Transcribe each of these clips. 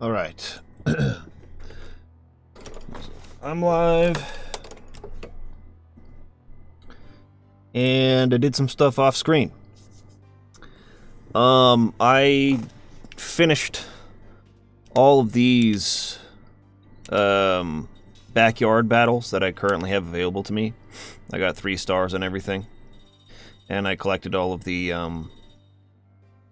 Alright. I'm live. And I did some stuff off screen. I finished all of these backyard battles that I currently have available to me. I got 3 stars and everything. And I collected all of the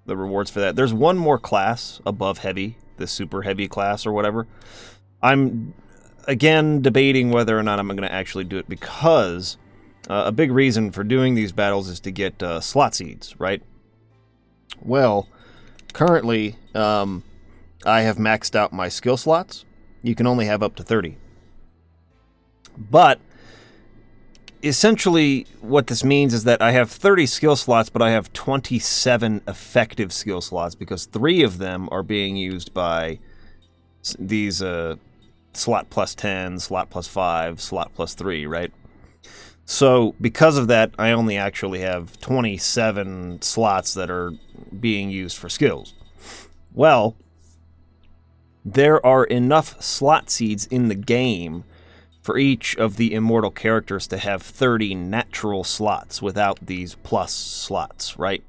rewards for that. There's one more class above heavy, the super heavy class or whatever. I'm, again, debating whether or not I'm going to actually do it because a big reason for doing these battles is to get slot seeds, right? Well, currently, I have maxed out my skill slots. You can only have up to 30. But essentially, what this means is that I have 30 skill slots, but I have 27 effective skill slots because 3 of them are being used by these slot plus 10, slot plus 5, slot plus 3, right? So because of that, I only actually have 27 slots that are being used for skills. Well, there are enough slot seeds in the game for each of the immortal characters to have 30 natural slots without these plus slots, right?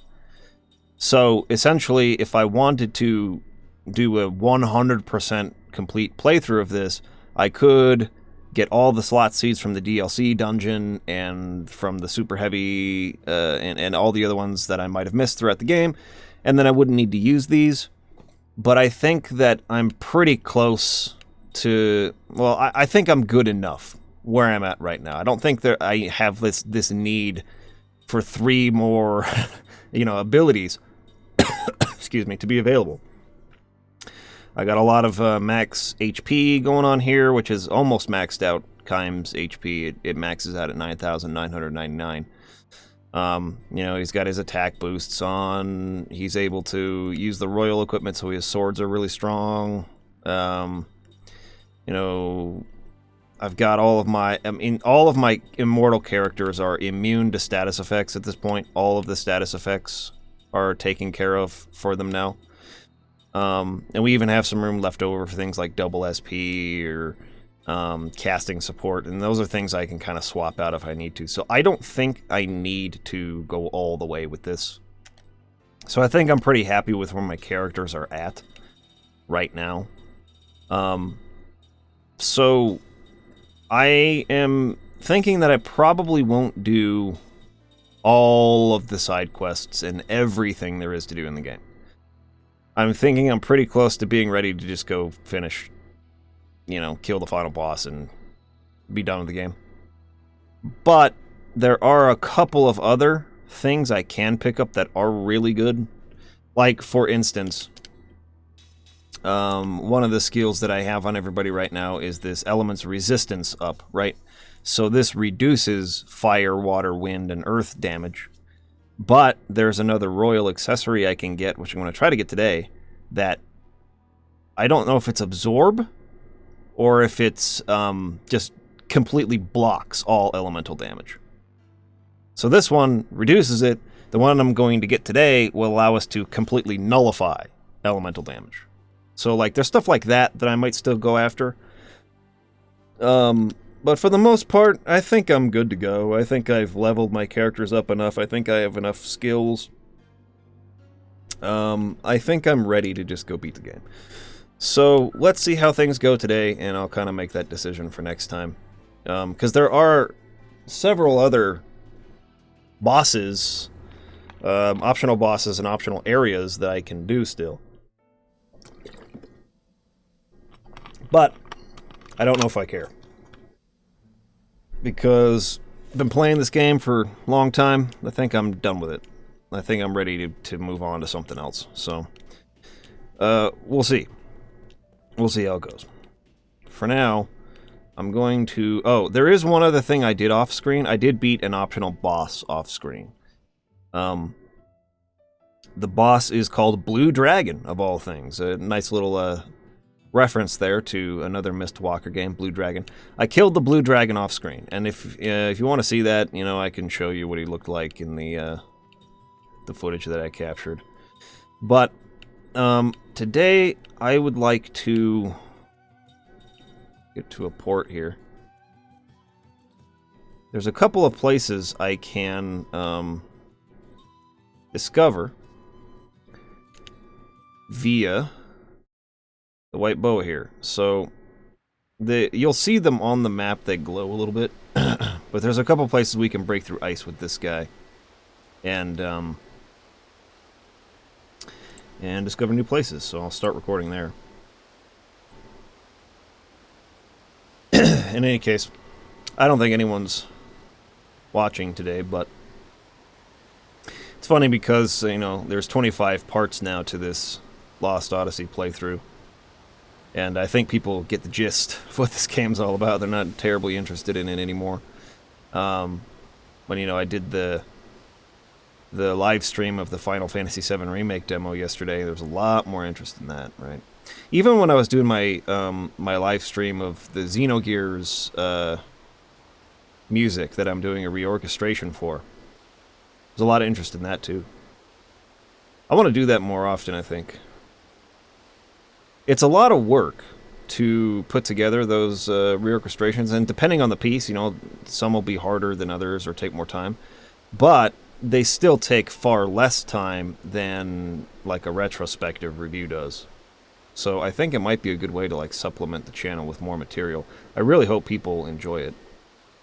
So, essentially, if I wanted to do a 100% complete playthrough of this, I could get all the slot seeds from the DLC dungeon and from the super heavy and all the other ones that I might have missed throughout the game, and then I wouldn't need to use these. But I think that I'm pretty close to, well, I think I'm good enough where I'm at right now. I don't think that I have this need for 3 more, abilities, excuse me, to be available. I got a lot of max HP going on here, which is almost maxed out Kaim's HP. It maxes out at 9,999. He's got his attack boosts on. He's able to use the royal equipment, so his swords are really strong. I've got all of my immortal characters are immune to status effects at this point. All of the status effects are taken care of for them now. And we even have some room left over for things like double SP or casting support, and those are things I can kind of swap out if I need to. So I don't think I need to go all the way with this. So I think I'm pretty happy with where my characters are at right now. So I am thinking that I probably won't do all of the side quests and everything there is to do in the game. I'm thinking I'm pretty close to being ready to just go finish, kill the final boss and be done with the game. But there are a couple of other things I can pick up that are really good. Like, for instance, one of the skills that I have on everybody right now is this element's resistance up, right? So this reduces fire, water, wind, and earth damage. But there's another royal accessory I can get, which I'm going to try to get today, that I don't know if it's absorb or if it's just completely blocks all elemental damage. So this one reduces it. The one I'm going to get today will allow us to completely nullify elemental damage. So there's stuff like that I might still go after. But for the most part, I think I'm good to go. I think I've leveled my characters up enough. I think I have enough skills. I think I'm ready to just go beat the game. So let's see how things go today, and I'll kind of make that decision for next time. Because there are several other bosses, optional bosses and optional areas that I can do still. But I don't know if I care. Because I've been playing this game for a long time. I think I'm done with it. I think I'm ready to move on to something else. So, we'll see. We'll see how it goes. For now, I'm going to... Oh, there is one other thing I did off screen. I did beat an optional boss off screen. The boss is called Blue Dragon, of all things. A nice little reference there to another Mistwalker game, Blue Dragon. I killed the Blue Dragon off screen, and if you want to see that, I can show you what he looked like in the footage that I captured. But Today I would like to get to a port here. There's a couple of places I can discover via the white bow here. So you'll see them on the map. They glow a little bit, but there's a couple places we can break through ice with this guy, and discover new places. So I'll start recording there. In any case, I don't think anyone's watching today, but it's funny because, you know, there's 25 parts now to this Lost Odyssey playthrough, and I think people get the gist of what this game's all about. They're not terribly interested in it anymore. When, you know, I did the live stream of the Final Fantasy VII Remake demo yesterday, there was a lot more interest in that, right? Even when I was doing my my live stream of the Xenogears music that I'm doing a reorchestration for, there's a lot of interest in that too. I want to do that more often, I think. It's a lot of work to put together those reorchestrations, and depending on the piece, you know, some will be harder than others or take more time, but they still take far less time than like a retrospective review does. So I think it might be a good way to like supplement the channel with more material. I really hope people enjoy it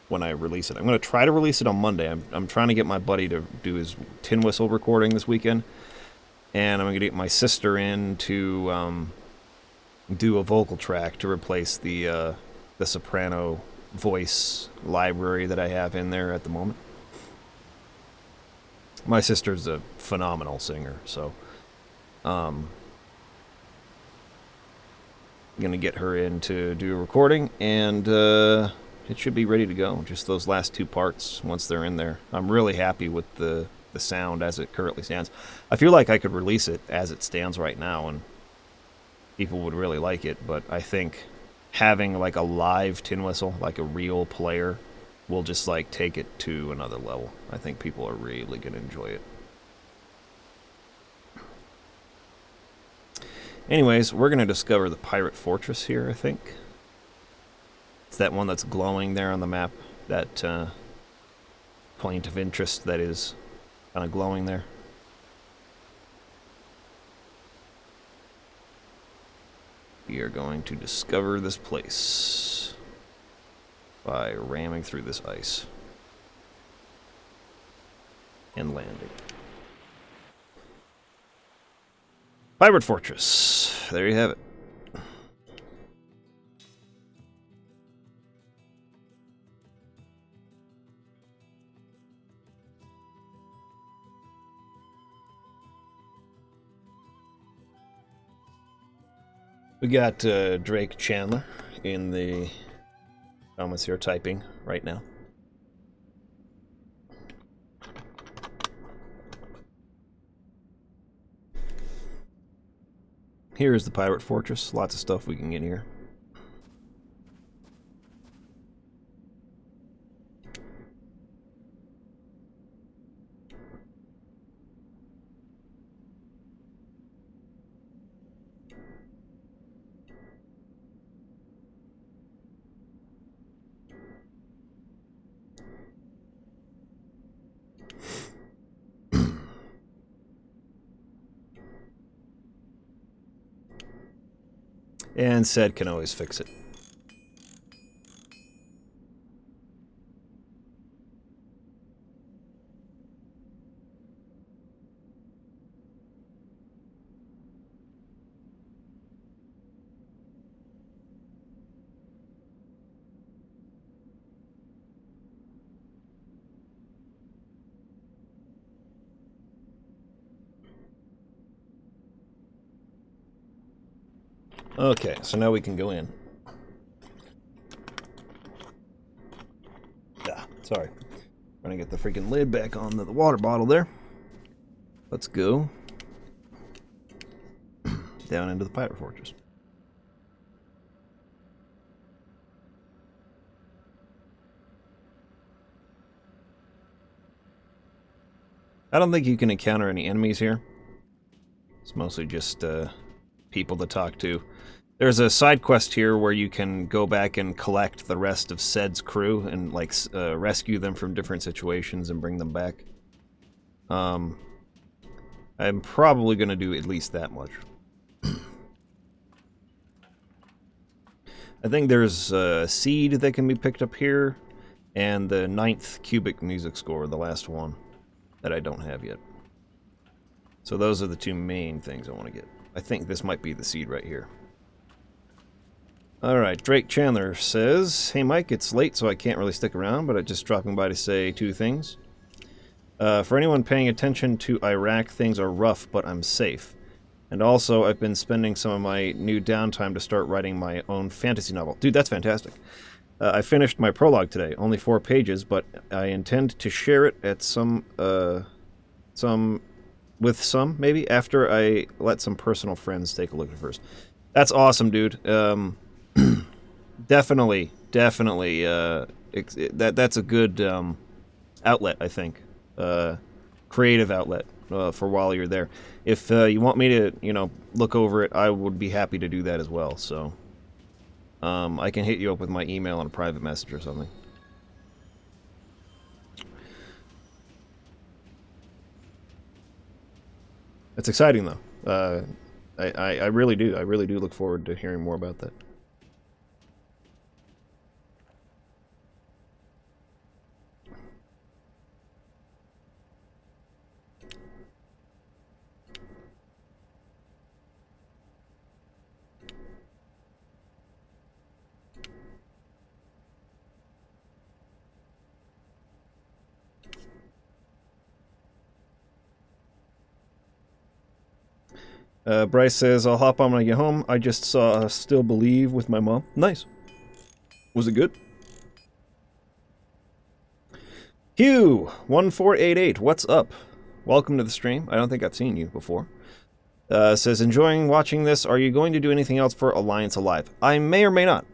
when I release it. I'm going to try to release it on Monday. I'm trying to get my buddy to do his tin whistle recording this weekend, and I'm going to get my sister in to do a vocal track to replace the soprano voice library that I have in there at the moment. My sister's a phenomenal singer, so gonna get her in to do a recording, and it should be ready to go. Just those last two parts, once they're in there. I'm really happy with the sound as it currently stands. I feel like I could release it as it stands right now, and people would really like it, but I think having like a live tin whistle, like a real player, will just like take it to another level. I think people are really gonna enjoy it. Anyways, we're going to discover the pirate fortress here, I think. It's that one that's glowing there on the map. That point of interest that is kind of glowing there. We are going to discover this place by ramming through this ice and landing. Pirate Fortress. There you have it. We got Drake Chandler in the comments here typing right now. Here is the Pirate Fortress. Lots of stuff we can get here. And said can always fix it. Okay, so now we can go in. Sorry. Trying to get the freaking lid back on the water bottle there. Let's go down into the Pirate Fortress. I don't think you can encounter any enemies here. It's mostly just people to talk to. There's a side quest here where you can go back and collect the rest of Ced's crew and like rescue them from different situations and bring them back. I'm probably going to do at least that much. I think there's a seed that can be picked up here, and the 9th cubic music score, the last one, that I don't have yet. So those are the two main things I want to get. I think this might be the seed right here. Alright, Drake Chandler says, "Hey Mike, it's late so I can't really stick around, but I'm just dropping by to say two things. For anyone paying attention to Iraq, things are rough, but I'm safe. And also, I've been spending some of my new downtime to start writing my own fantasy novel." Dude, that's fantastic. I finished my prologue today, only 4 pages, but I intend to share it at with some, maybe, after I let some personal friends take a look at it first. That's awesome, dude. Definitely, that's a good outlet, I think. Creative outlet for while you're there. If you want me to, look over it, I would be happy to do that as well. So I can hit you up with my email on a private message or something. It's exciting though. I really do. I really do look forward to hearing more about that. Bryce says, "I'll hop on when I get home. I just saw Still Believe with my mom." Nice. Was it good? Q1488, what's up? Welcome to the stream. I don't think I've seen you before. Says, "Enjoying watching this. Are you going to do anything else for Alliance Alive?" I may or may not.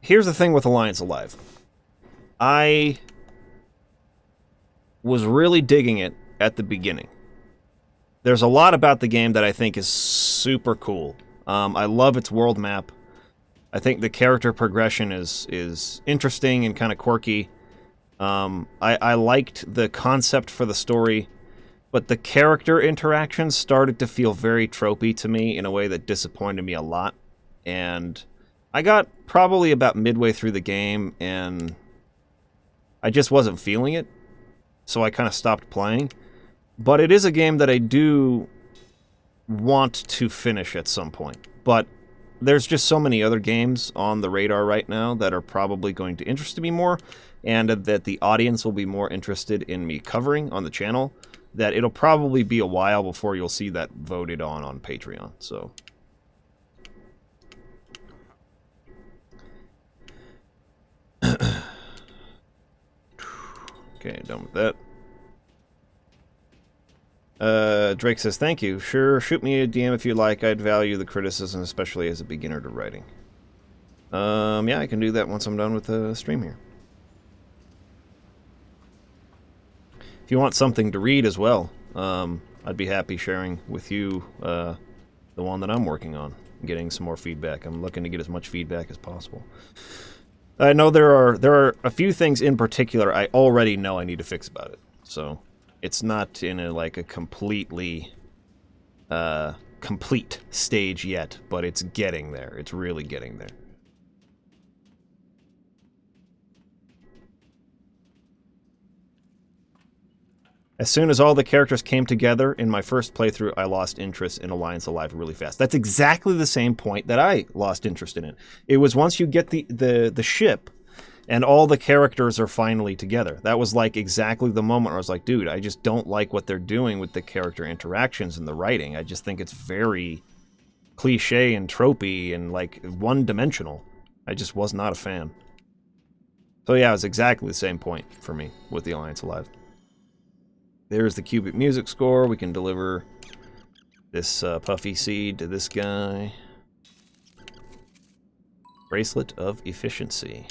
Here's the thing with Alliance Alive. I was really digging it at the beginning. There's a lot about the game that I think is super cool. I love its world map. I think the character progression is interesting and kind of quirky. I liked the concept for the story, but the character interactions started to feel very tropey to me in a way that disappointed me a lot. And I got probably about midway through the game, and I just wasn't feeling it, so I kind of stopped playing. But it is a game that I do want to finish at some point. But there's just so many other games on the radar right now that are probably going to interest me more, and that the audience will be more interested in me covering on the channel, that it'll probably be a while before you'll see that voted on Patreon. So okay, done with that. Drake says, "Thank you. Sure, shoot me a DM if you like. I'd value the criticism, especially as a beginner to writing." Yeah, I can do that once I'm done with the stream here. If you want something to read as well, I'd be happy sharing with you the one that I'm working on, getting some more feedback. I'm looking to get as much feedback as possible. I know there are a few things in particular I already know I need to fix about it, so it's not in a completely complete stage yet, but it's getting there. It's really getting there. As soon as all the characters came together in my first playthrough, I lost interest in Alliance Alive really fast. That's exactly the same point that I lost interest in it. It was once you get the ship and all the characters are finally together. That was exactly the moment where I was like, dude, I just don't like what they're doing with the character interactions and the writing. I just think it's very cliche and tropey and one-dimensional. I just was not a fan. So yeah, it was exactly the same point for me with the Alliance Alive. There's the cubic music score. We can deliver this puffy seed to this guy. Bracelet of Efficiency.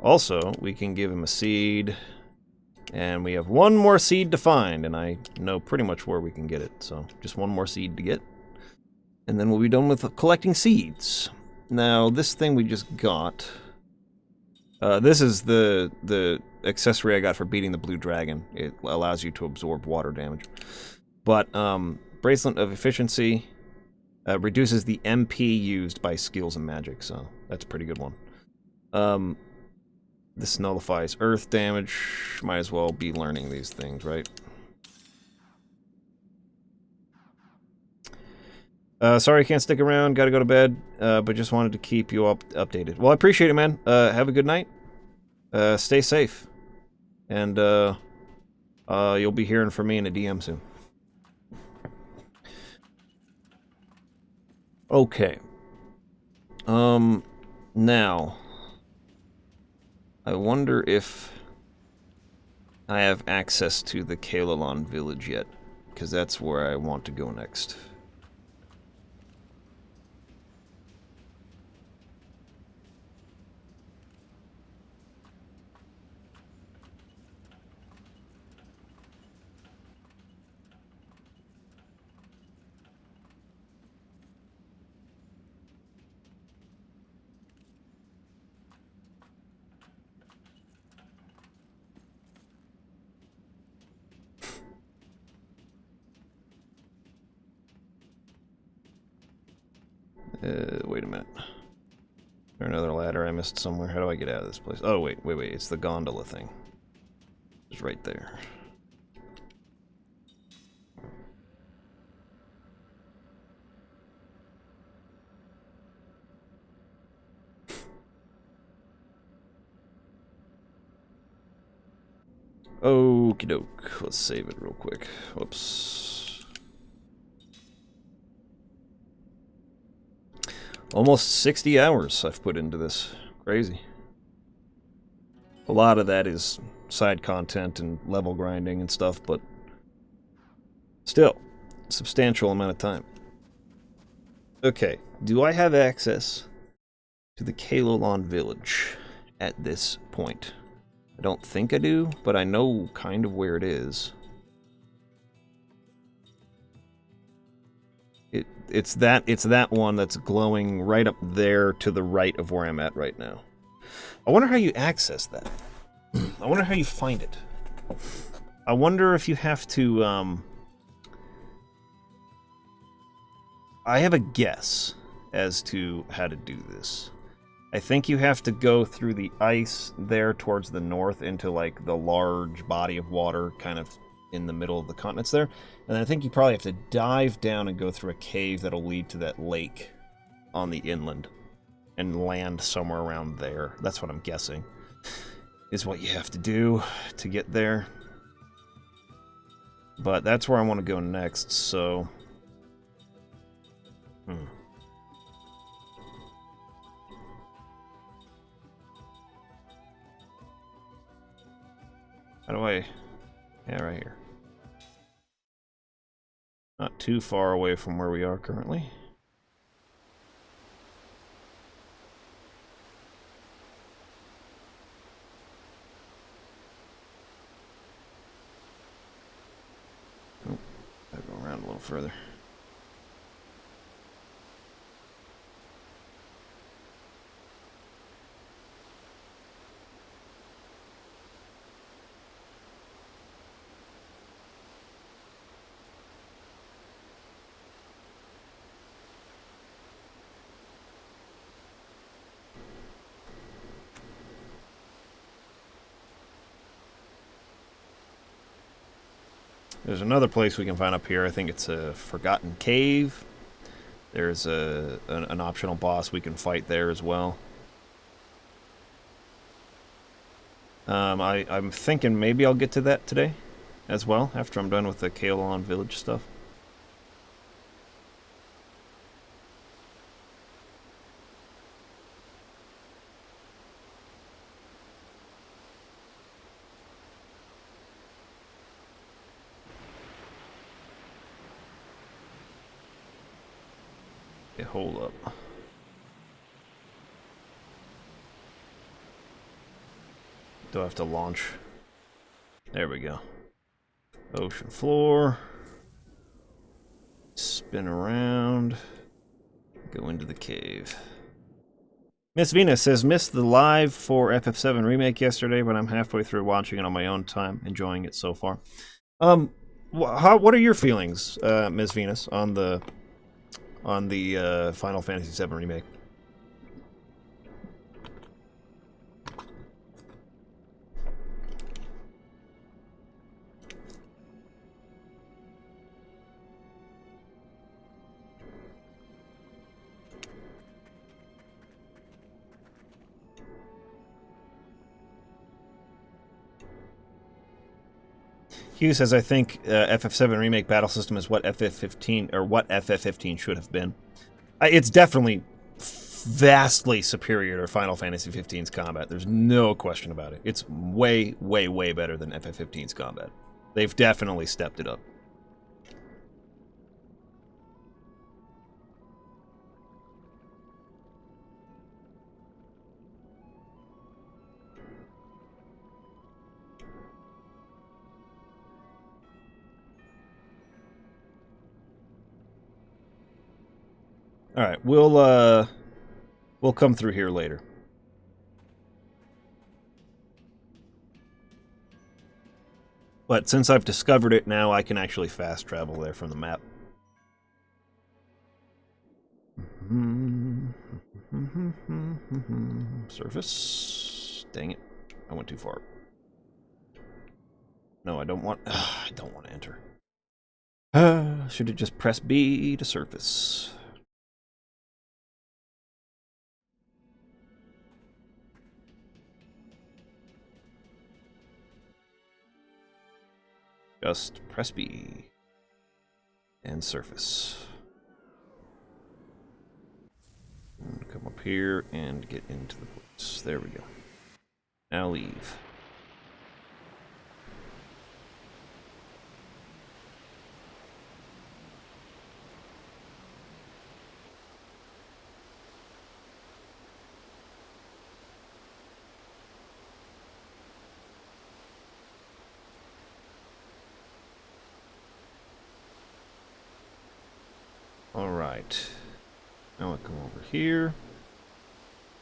Also, we can give him a seed And we have one more seed to find, and I know pretty much where we can get it. So just one more seed to get. And then we'll be done with collecting seeds. Now, this thing we just got... this is the accessory I got for beating the blue dragon. It allows you to absorb water damage. But, Bracelet of Efficiency reduces the MP used by skills and magic, so that's a pretty good one. This nullifies earth damage. Might as well be learning these things, right? Sorry I can't stick around. Gotta go to bed. But just wanted to keep you updated. Well, I appreciate it, man. Have a good night. Stay safe. And, you'll be hearing from me in a DM soon. Okay. Now... I wonder if I have access to the Kalalon village yet, because that's where I want to go next. Wait a minute. Is there another ladder I missed somewhere? How do I get out of this place? Oh, wait. It's the gondola thing. It's right there. Okie doke. Let's save it real quick. Whoops. Almost 60 hours I've put into this. Crazy. A lot of that is side content and level grinding and stuff, but still, a substantial amount of time. Okay, do I have access to the Kalalon village at this point? I don't think I do, but I know kind of where it is. It's that one that's glowing right up there to the right of where I'm at right now. I wonder how you access that. I wonder how you find it. I wonder if you have to, I have a guess as to how to do this. I think you have to go through the ice there towards the north into, like, the large body of water kind of in the middle of the continents there. And I think you probably have to dive down and go through a cave that'll lead to that lake on the inland and land somewhere around there. That's what I'm guessing is what you have to do to get there. But that's where I want to go next, so... How do I... Yeah, right here. Not too far away from where we are currently. Oh, gotta go around a little further. There's another place we can find up here. I think it's a Forgotten Cave. There's an optional boss we can fight there as well. I'm thinking maybe I'll get to that today as well, after I'm done with the Kalalon village stuff. Okay, hold up. Do I have to launch? There we go. Ocean floor. Spin around. Go into the cave. Miss Venus says, missed the live for FF7 Remake yesterday, but I'm halfway through watching it on my own time, enjoying it so far. What are your feelings, Miss Venus, on the Final Fantasy VII Remake? Hugh says, I think FF7 Remake battle system is what FF15 or what FF15 should have been. It's definitely vastly superior to Final Fantasy 15's combat. There's no question about it. It's way, way, way better than FF15's combat. They've definitely stepped it up. All right, we'll come through here later. But since I've discovered it now, I can actually fast travel there from the map. Surface. Dang it. I went too far. No, I don't want... I don't want to enter. Should have just pressed B to surface. Just press B and surface. And come up here and get into the place. There we go. Now leave. Alright, now I'll come over here.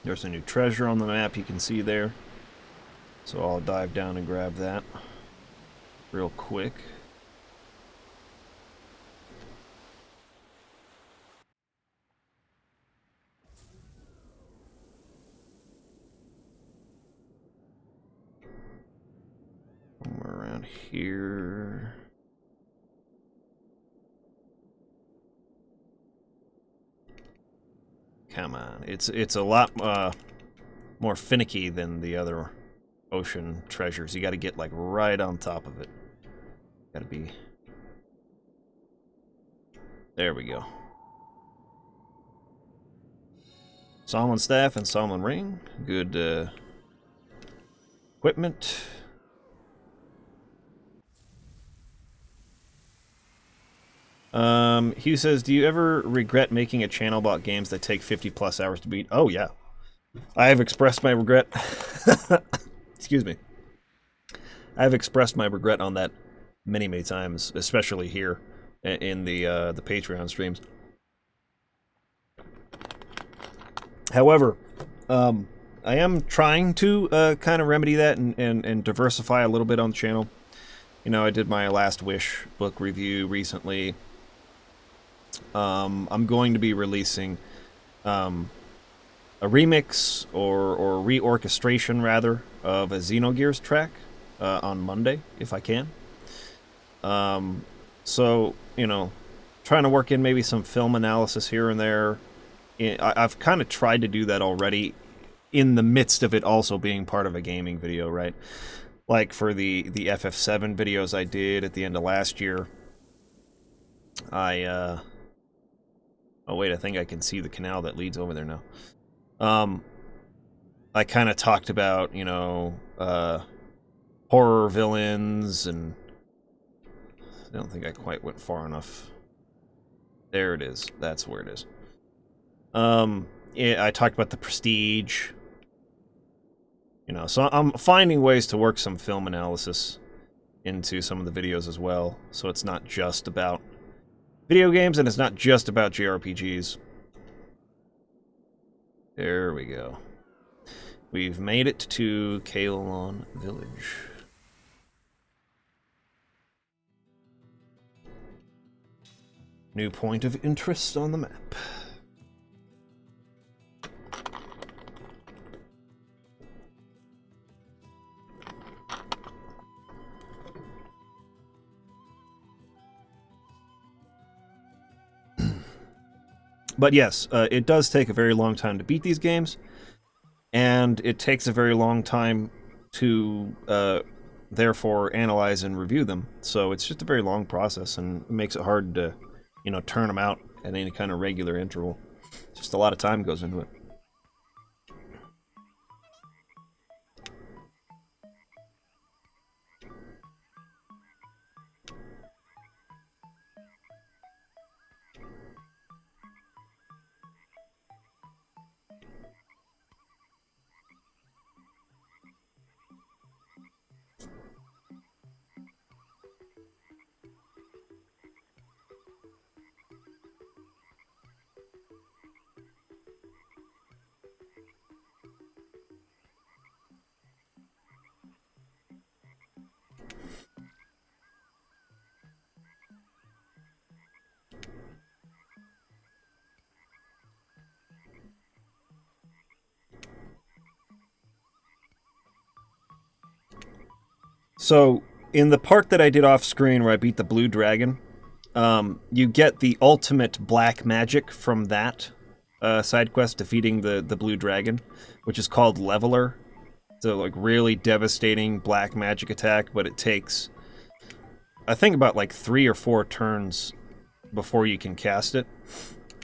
There's a new treasure on the map you can see there. So I'll dive down and grab that real quick. Somewhere around here. Come on, it's a lot more finicky than the other ocean treasures. You got to get like right on top of it. Got to be. There we go. Solomon staff and Solomon ring. Good equipment. Hugh says, do you ever regret making a channel about games that take 50+ hours to beat? Oh, yeah. I have expressed my regret. Excuse me. I have expressed my regret on that many, many times, especially here in the Patreon streams. However, I am trying to kind of remedy that and diversify a little bit on the channel. You know, I did my Last Wish book review recently. I'm going to be releasing a remix or reorchestration, rather, of a Xenogears track on Monday, if I can. So, you know, trying to work in maybe some film analysis here and there. I've kind of tried to do that already in the midst of it also being part of a gaming video, right? Like for the FF7 videos I did at the end of last year, oh wait, I think I can see the canal that leads over there now. I kind of talked about, you know, horror villains, and I don't think I quite went far enough. There it is. That's where it is. I talked about the Prestige. You know, so I'm finding ways to work some film analysis into some of the videos as well. So it's not just about video games, and it's not just about JRPGs. There we go. We've made it to Kalon Village. New point of interest on the map. But yes, it does take a very long time to beat these games, and it takes a very long time to therefore analyze and review them. So it's just a very long process, and it makes it hard to, you know, turn them out at any kind of regular interval. Just a lot of time goes into it. So, in the part that I did off screen where I beat the blue dragon, you get the ultimate black magic from that side quest, defeating the blue dragon, which is called Leveler. So, like, really devastating black magic attack, but it takes, I think, about like 3 or 4 turns before you can cast it.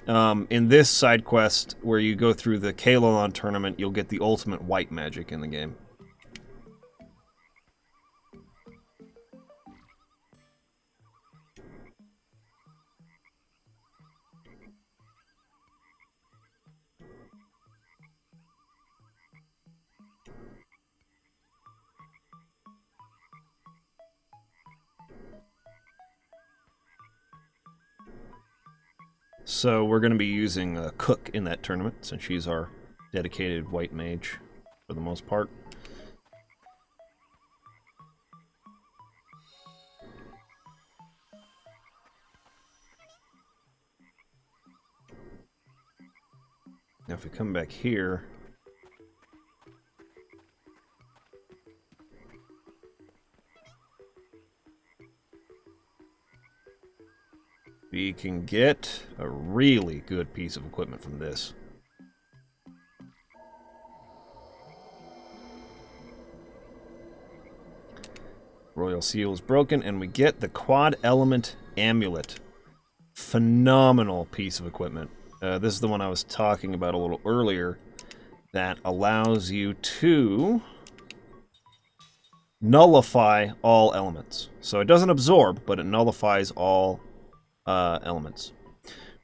In this side quest, where you go through the Kalon tournament, you'll get the ultimate white magic in the game. So we're going to be using Cook in that tournament, since she's our dedicated white mage for the most part. Now if we come back here, we can get a really good piece of equipment from this. Royal Seal is broken, and we get the Quad Element Amulet. Phenomenal piece of equipment. This is the one I was talking about a little earlier, that allows you to nullify all elements. So it doesn't absorb, but it nullifies all elements.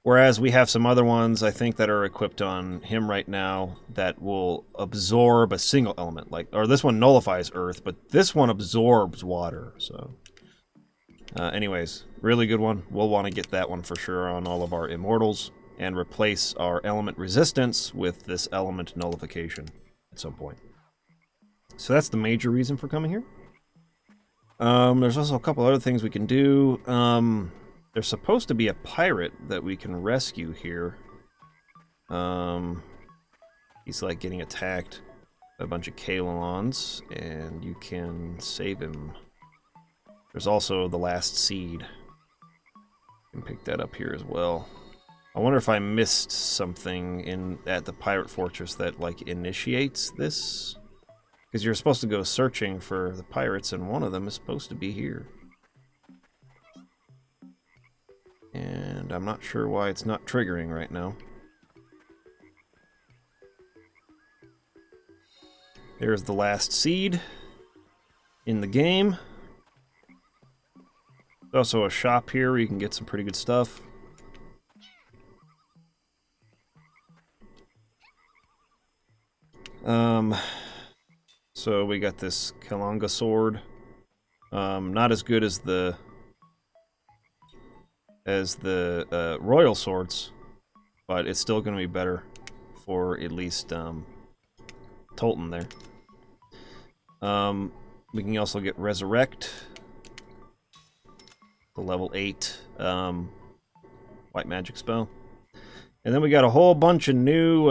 Whereas we have some other ones, I think, that are equipped on him right now that will absorb a single element. Or this one nullifies earth, but this one absorbs water. So, anyways, really good one. We'll want to get that one for sure on all of our immortals, and replace our element resistance with this element nullification at some point. So that's the major reason for coming here. There's also a couple other things we can do. There's supposed to be a pirate that we can rescue here. He's like getting attacked by a bunch of Kalons, and you can save him. There's also the last seed. You can pick that up here as well. I wonder if I missed something at the pirate fortress that like initiates this, because you're supposed to go searching for the pirates, and one of them is supposed to be here. And I'm not sure why it's not triggering right now. There's the last seed in the game. There's also a shop here where you can get some pretty good stuff. So we got this Kalanga sword. Not as good as the royal swords, but it's still going to be better for at least Tolton there. We can also get Resurrect, the level 8 white magic spell. And then we got a whole bunch of new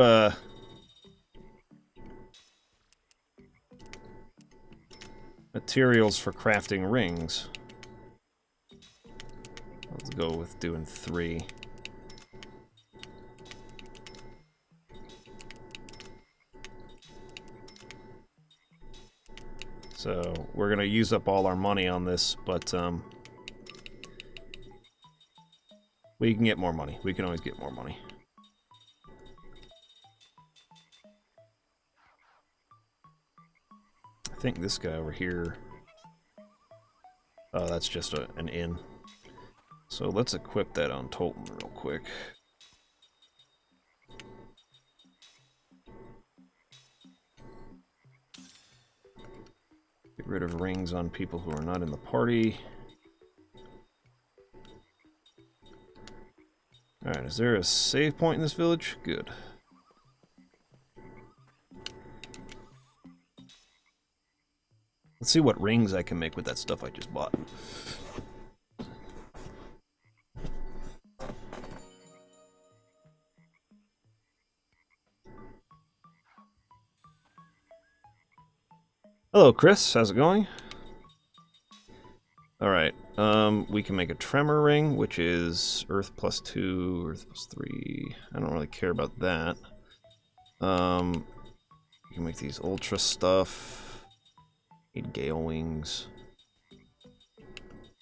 materials for crafting rings. Let's go with doing 3. So we're gonna use up all our money on this, but we can get more money. We can always get more money. I think this guy over here... Oh, that's just an inn. So let's equip that on Tolton real quick. Get rid of rings on people who are not in the party. Alright, is there a save point in this village? Good. Let's see what rings I can make with that stuff I just bought. Hello, Chris. How's it going? Alright, we can make a tremor ring, which is Earth plus 2, Earth plus 3. I don't really care about that. We can make these ultra stuff. Need gale wings.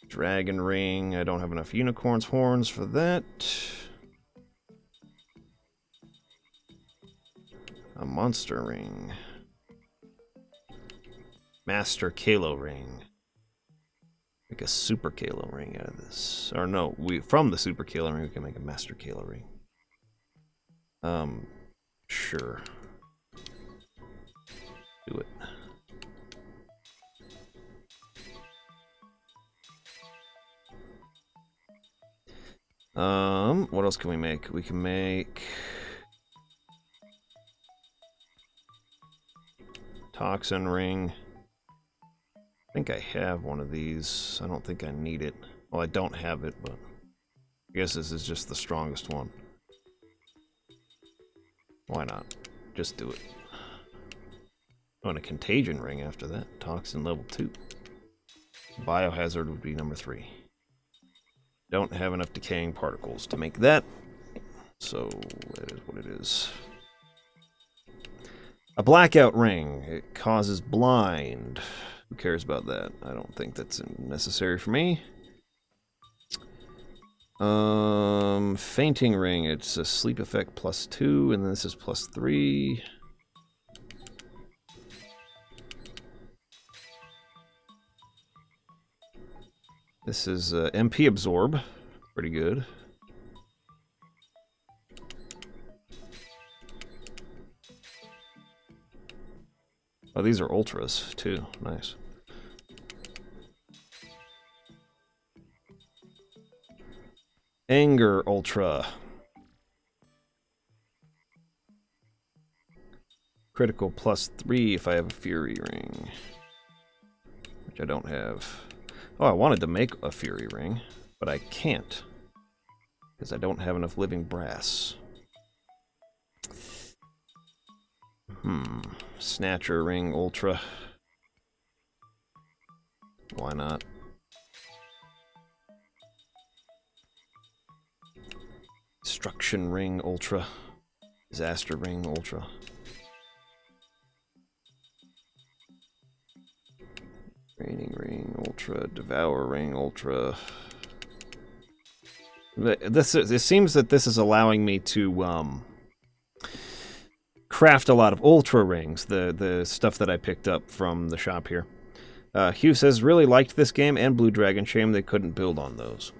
Dragon ring. I don't have enough unicorn's horns for that. A monster ring. Master Kalo ring. Make a super Kalo ring out of this. Or no, from the super Kalo ring we can make a master Kalo ring. Sure. Do it. What else can we make? We can make toxin ring. I think I have one of these. I don't think I need it. Well, I don't have it, but I guess this is just the strongest one. Why not? Just do it. Oh, and a contagion ring after that. Toxin level 2. Biohazard would be number 3. Don't have enough decaying particles to make that, so that is what it is. A blackout ring. It causes blind. Who cares about that? I don't think that's necessary for me. Fainting ring. It's a sleep effect plus 2, and this is plus 3. This is MP Absorb. Pretty good. Oh, these are ultras, too. Nice. Anger Ultra. Critical plus 3 if I have a Fury ring. Which I don't have. Oh, I wanted to make a Fury ring, but I can't. Because I don't have enough living brass. Snatcher ring Ultra. Why not? Destruction ring Ultra. Disaster ring Ultra. Raining ring Ultra. Devour ring Ultra. It seems that this is allowing me to craft a lot of ultra rings, the stuff that I picked up from the shop here. Hugh says, really liked this game and Blue Dragon. Shame they couldn't build on those.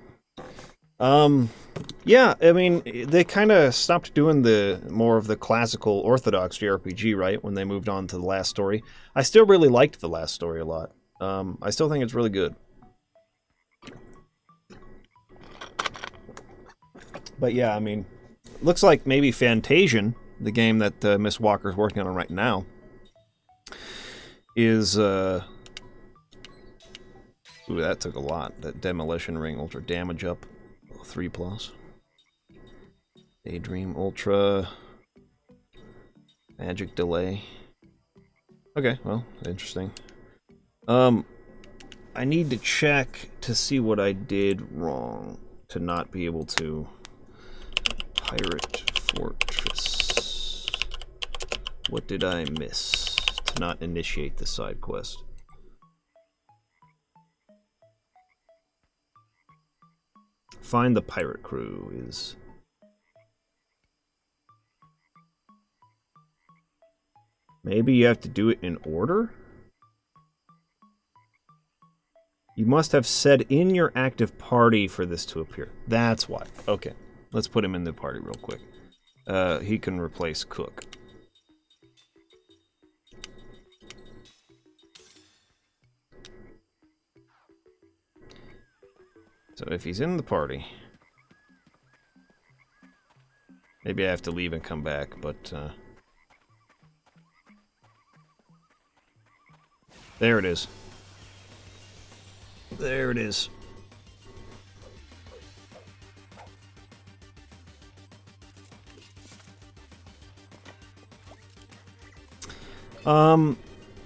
Yeah, I mean, they kind of stopped doing the more of the classical orthodox JRPG, right, when they moved on to the last story. I still really liked the last story a lot. I still think it's really good. But yeah, I mean, looks like maybe Fantasian, the game that Miss Walker's working on right now, is, ooh, that took a lot. That Demolition Ring Ultra Damage Up, 3+. Daydream Ultra, Magic Delay. Okay, well, interesting. I need to check to see what I did wrong to not be able to... Pirate Fortress. What did I miss to not initiate the side quest? Find the pirate crew is... Maybe you have to do it in order? You must have said in your active party for this to appear. That's why. Okay. Let's put him in the party real quick. He can replace Cook. So if he's in the party... Maybe I have to leave and come back, but... There it is. There it is.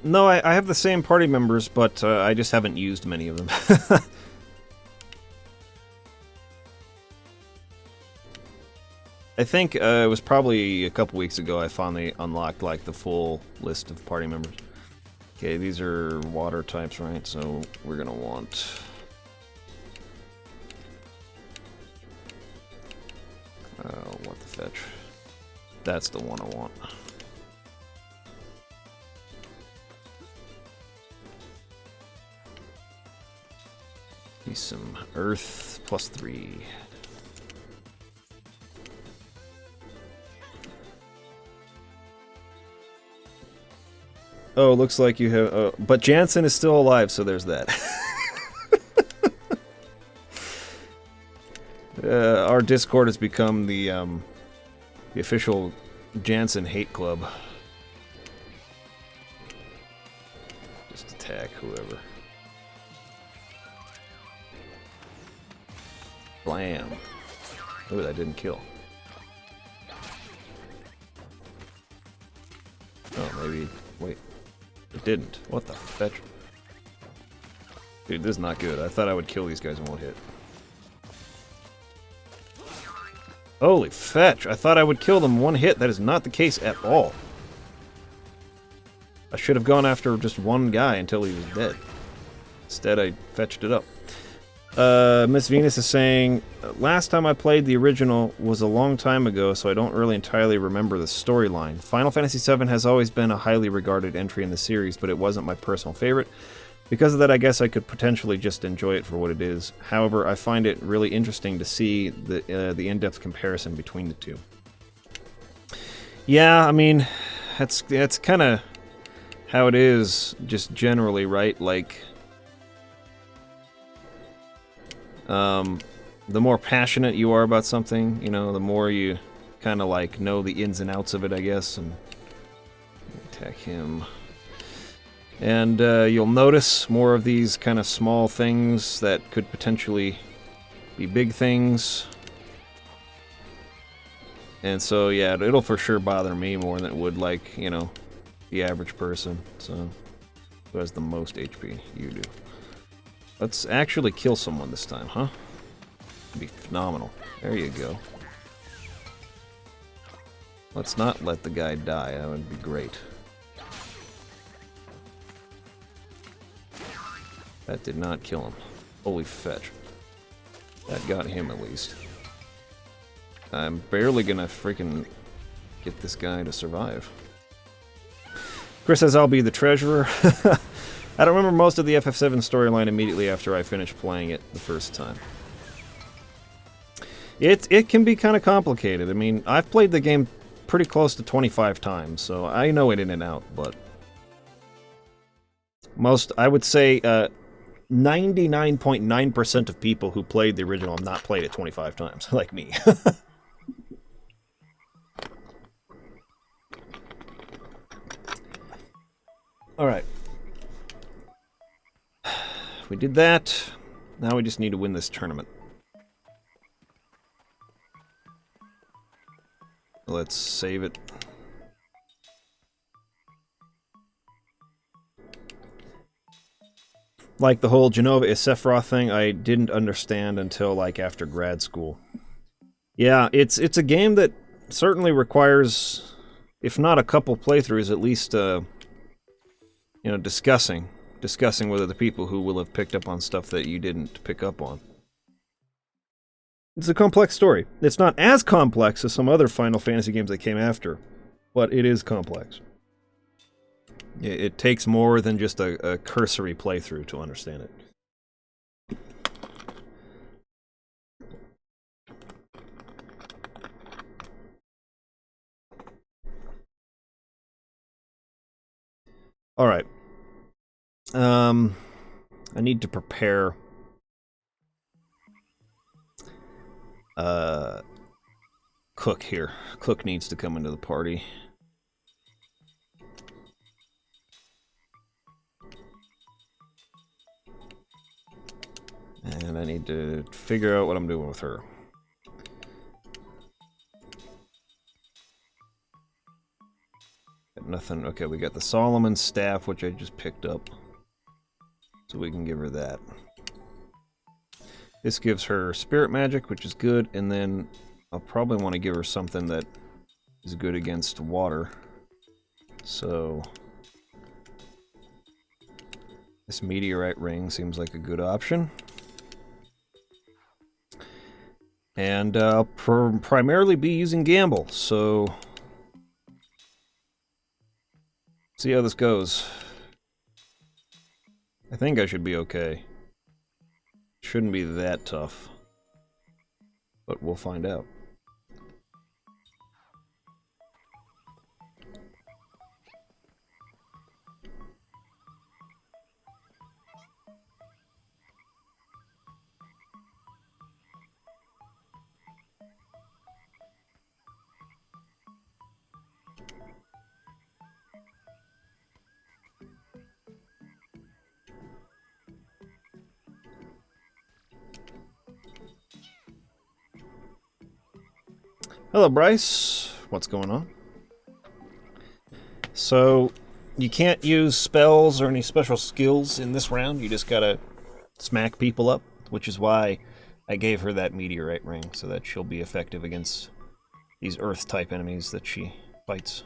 No, I have the same party members, but I just haven't used many of them. I think it was probably a couple weeks ago I finally unlocked, like, the full list of party members. Okay, these are water types, right? So we're gonna want... what the fetch? That's the one I want. Need some earth +3. Oh, looks like you have... but Jansen is still alive, so there's that. Our Discord has become the official Jansen hate club. Just attack whoever. Blam. Ooh, that didn't kill. Oh, maybe... Wait. It didn't. What the fetch? Dude, this is not good. I thought I would kill these guys in one hit. Holy fetch! I thought I would kill them in one hit. That is not the case at all. I should have gone after just one guy until he was dead. Instead, I fetched it up. Miss Venus is saying, last time I played the original was a long time ago, so I don't really entirely remember the storyline. Final Fantasy VII has always been a highly regarded entry in the series, but it wasn't my personal favorite. Because of that, I guess I could potentially just enjoy it for what it is. However, I find it really interesting to see the in-depth comparison between the two. Yeah, I mean, that's kind of how it is, just generally, right? Like... the more passionate you are about something, you know, the more you kind of like know the ins and outs of it, I guess, and attack him. And you'll notice more of these kind of small things that could potentially be big things. And so, yeah, it'll for sure bother me more than it would, like, you know, the average person. So, who has the most HP? You do. Let's actually kill someone this time, huh? It'd be phenomenal. There you go. Let's not let the guy die. That would be great. That did not kill him. Holy fetch. That got him at least. I'm barely gonna freaking get this guy to survive. Chris says I'll be the treasurer. I don't remember most of the FF7 storyline immediately after I finished playing it the first time. It can be kind of complicated. I mean, I've played the game pretty close to 25 times, so I know it in and out, but... I would say, 99.9% of people who played the original have not played it 25 times, like me. Alright. We did that. Now we just need to win this tournament. Let's save it. Like the whole Genova is Sephiroth thing, I didn't understand until like after grad school. Yeah, it's a game that certainly requires, if not a couple playthroughs, at least you know, discussing with other people who will have picked up on stuff that you didn't pick up on. It's a complex story. It's not as complex as some other Final Fantasy games that came after, but it is complex. It takes more than just a cursory playthrough to understand it. Alright. I need to prepare Cook here. Cook needs to come into the party. And I need to figure out what I'm doing with her. Got nothing. Okay, we got the Solomon staff, which I just picked up. So we can give her that. This gives her spirit magic, which is good, and then I'll probably want to give her something that is good against water. So this meteorite ring seems like a good option. And I'll primarily be using Gamble, so see how this goes. I think I should be okay. Shouldn't be that tough. But we'll find out. Hello, Bryce. What's going on? So, you can't use spells or any special skills in this round. You just gotta smack people up, which is why I gave her that meteorite ring, so that she'll be effective against these Earth-type enemies that she fights.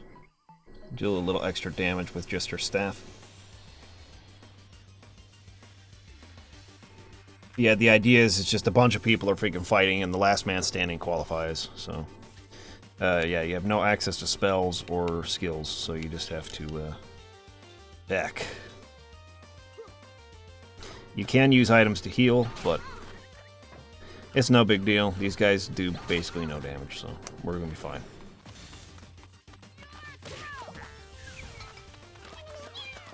Do a little extra damage with just her staff. Yeah, the idea is it's just a bunch of people are freaking fighting, and the last man standing qualifies, so... yeah, you have no access to spells or skills, so you just have to, back. You can use items to heal, but it's no big deal. These guys do basically no damage, so we're gonna be fine.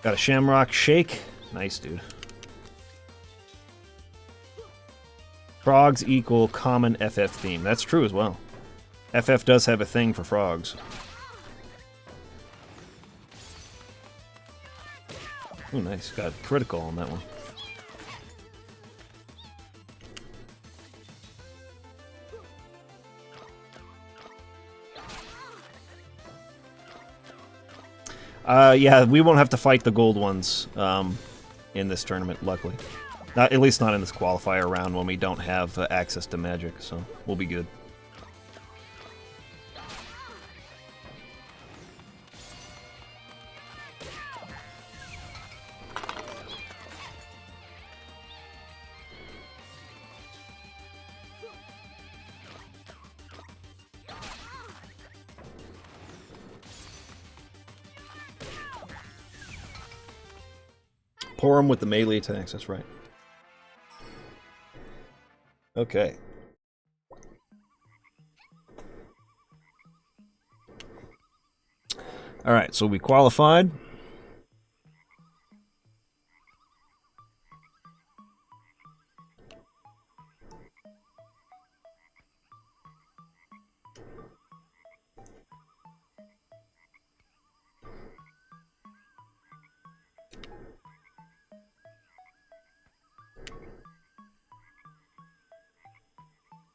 Got a Shamrock Shake. Nice, dude. Frogs equal common FF theme. That's true as well. FF does have a thing for frogs. Ooh, nice. Got critical on that one. Yeah, we won't have to fight the gold ones in this tournament, luckily. At least not in this qualifier round when we don't have access to magic, so we'll be good. Pour him with the melee attacks, that's right. Okay. Alright, so we qualified.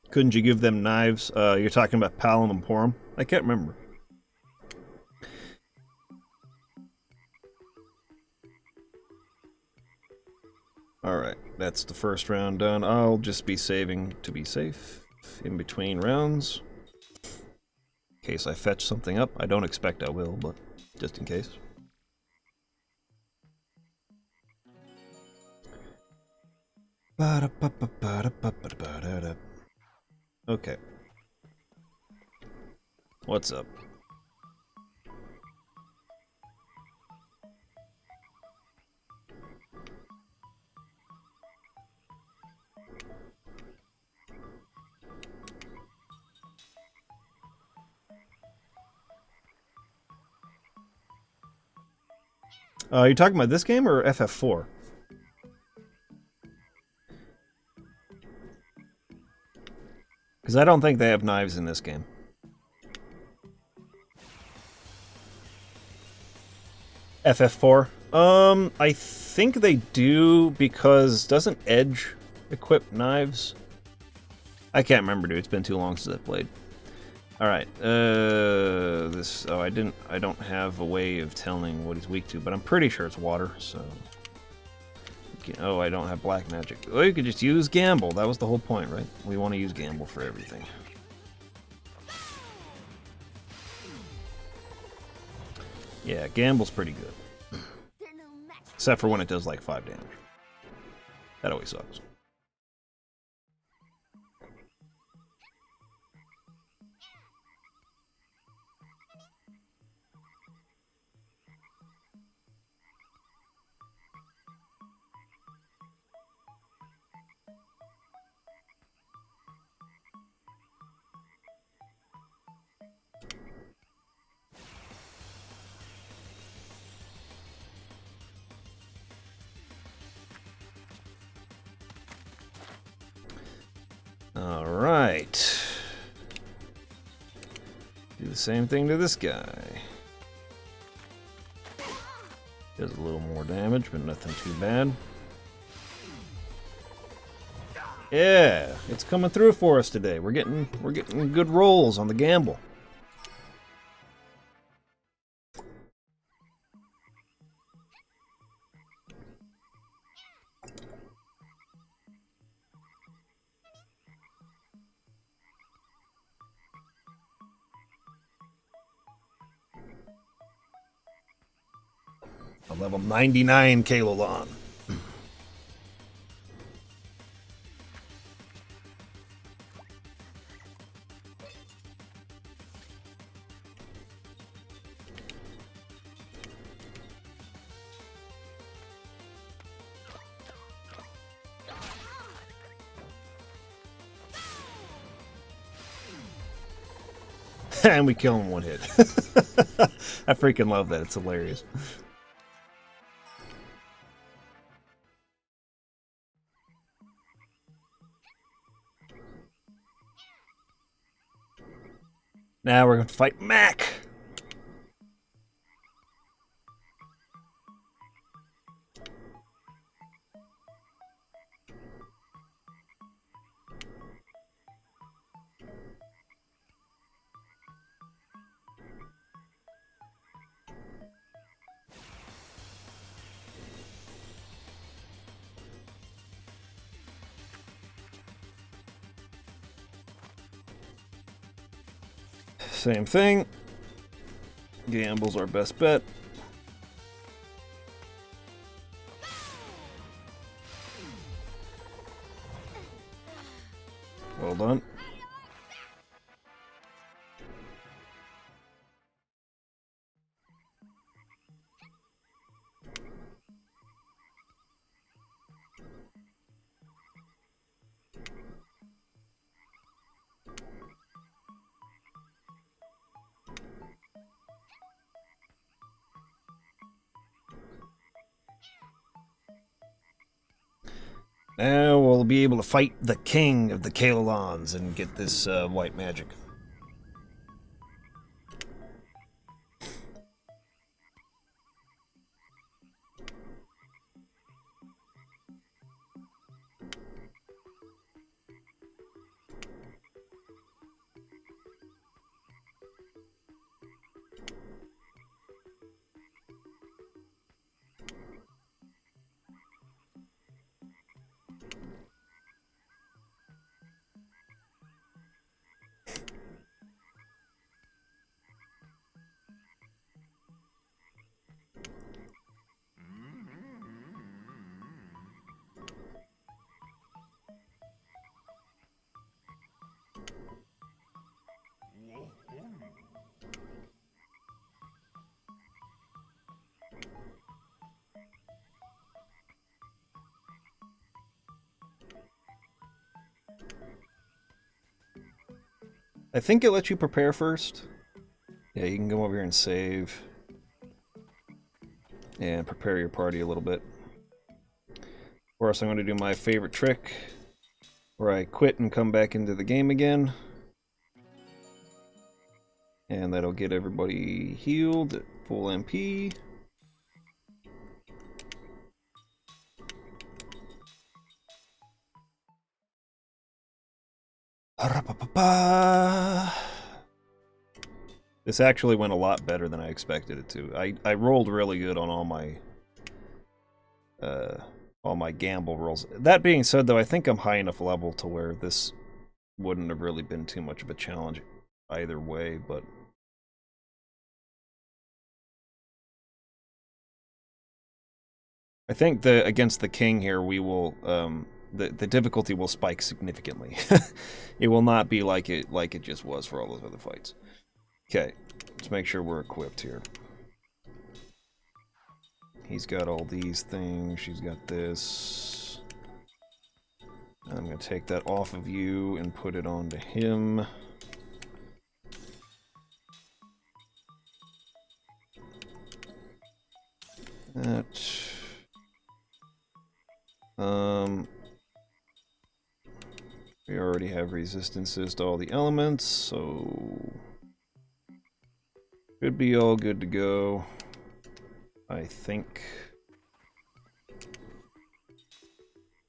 Couldn't you give them knives? You're talking about Palom and Porum? I can't remember. Alright, that's the first round done. I'll just be saving to be safe in between rounds. In case I fetch something up. I don't expect I will, but just in case. Okay. What's up? You're talking about this game or FF4? Because I don't think they have knives in this game. FF4? I think they do because doesn't Edge equip knives? I can't remember, dude. It's been too long since I played. All right. This. Oh, I don't have a way of telling what he's weak to, but I'm pretty sure it's water. So. Oh, I don't have black magic. Oh, you could just use Gamble. That was the whole point, right? We want to use Gamble for everything. Yeah, Gamble's pretty good. Except for when it does like 5 damage. That always sucks. Alright. Do the same thing to this guy. Does a little more damage, but nothing too bad. Yeah, it's coming through for us today. We're getting good rolls on the Gamble. A level 99 Kalolon. And we kill him one hit. I freaking love that. It's hilarious. Now we're going to fight Mac. Same thing. Gamble's our best bet. Well done. Now we'll be able to fight the king of the Kalolons and get this white magic. I think it lets you prepare first. Yeah, you can go over here and save. And prepare your party a little bit. Of course, I'm going to do my favorite trick, where I quit and come back into the game again. And that'll get everybody healed at full MP. This actually went a lot better than I expected it to. I rolled really good on all my gamble rolls. That being said, though, I think I'm high enough level to where this wouldn't have really been too much of a challenge either way, but I think against the king here we will the difficulty will spike significantly. It will not be like it just was for all those other fights. Okay, let's make sure we're equipped here. He's got all these things, she's got this. I'm going to take that off of you and put it onto him. That. We already have resistances to all the elements, so should be all good to go, I think.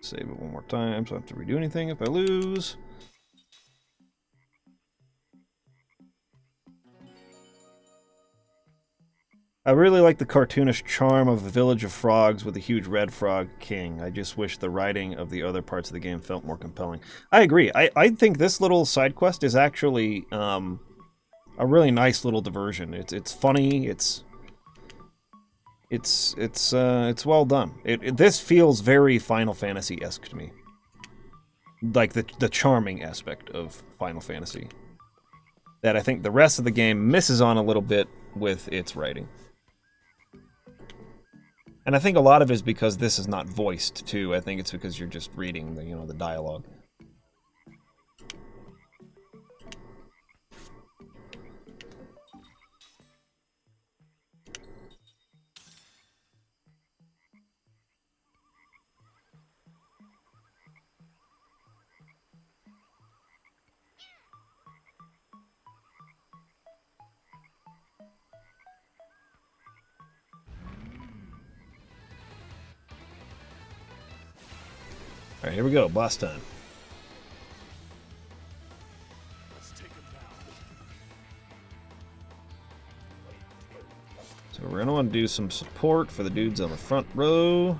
Save it one more time, so I don't have to redo anything if I lose. I really like the cartoonish charm of the Village of Frogs with a huge red frog king. I just wish the writing of the other parts of the game felt more compelling. I agree. I think this little side quest is actually a really nice little diversion. It's funny. It's well done. This feels very Final Fantasy-esque to me. Like the charming aspect of Final Fantasy. That I think the rest of the game misses on a little bit with its writing. And I think a lot of it is because this is not voiced, too. I think it's because you're just reading the dialogue. Alright, here we go. Boss time. So we're going to want to do some support for the dudes on the front row.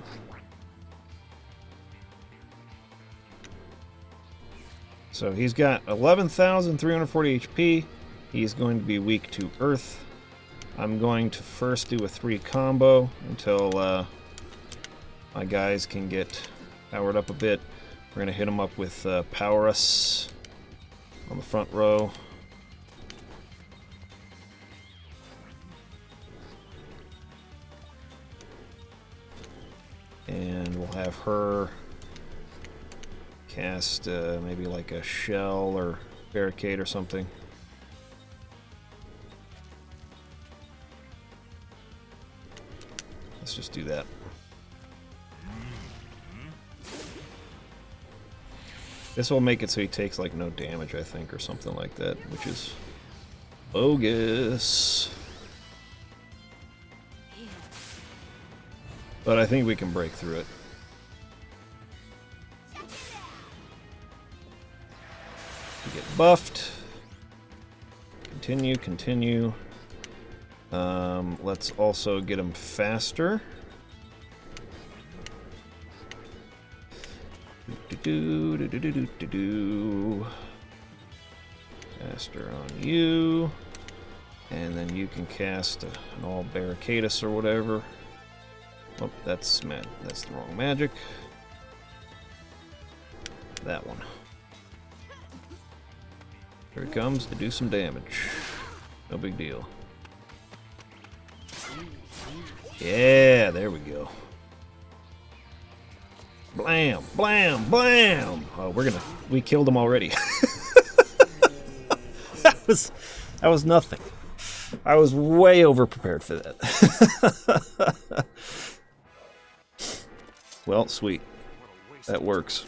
So he's got 11,340 HP. He's going to be weak to Earth. I'm going to first do a 3 combo until my guys can get powered up a bit. We're going to hit him up with Power Us on the front row. And we'll have her cast maybe like a shell or barricade or something. Let's just do that. This will make it so he takes like no damage, I think, or something like that, which is bogus. But I think we can break through it. We get buffed. Continue, continue. Let's also get him faster. Faster on you. And then you can cast an all barricadus or whatever. Oh, that's the wrong magic. That one. Here it comes to do some damage. No big deal. Yeah, there we go. Blam, blam, blam! Oh, we killed him already. that was nothing. I was way over prepared for that. Well, sweet. That works.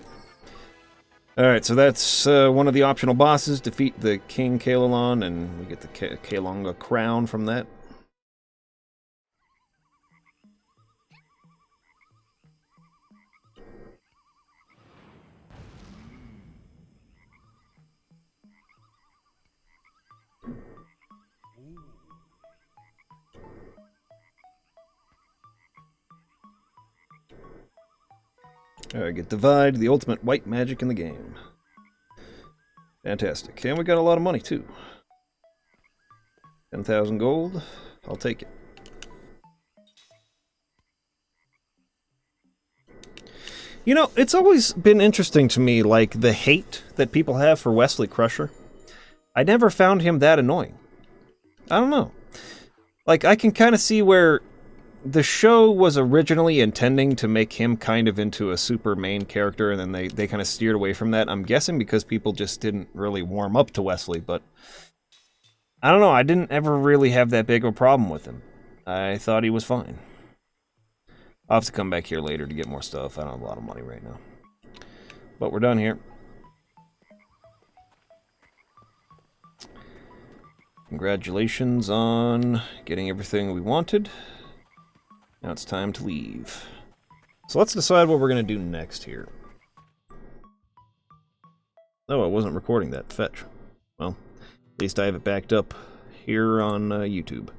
Alright, so that's one of the optional bosses. Defeat the King Kalalon, and we get the Kalonga crown from that. Alright, get Divide, the ultimate white magic in the game. Fantastic. And we got a lot of money, too. 10,000 gold. I'll take it. You know, it's always been interesting to me, like, the hate that people have for Wesley Crusher. I never found him that annoying. I don't know. Like, I can kind of see where the show was originally intending to make him kind of into a super main character, and then they kind of steered away from that. I'm guessing because people just didn't really warm up to Wesley, but I don't know. I didn't ever really have that big of a problem with him. I thought he was fine. I'll have to come back here later to get more stuff. I don't have a lot of money right now. But we're done here. Congratulations on getting everything we wanted. Now it's time to leave. So let's decide what we're going to do next here. Oh, I wasn't recording that. Fetch. Well, at least I have it backed up here on YouTube.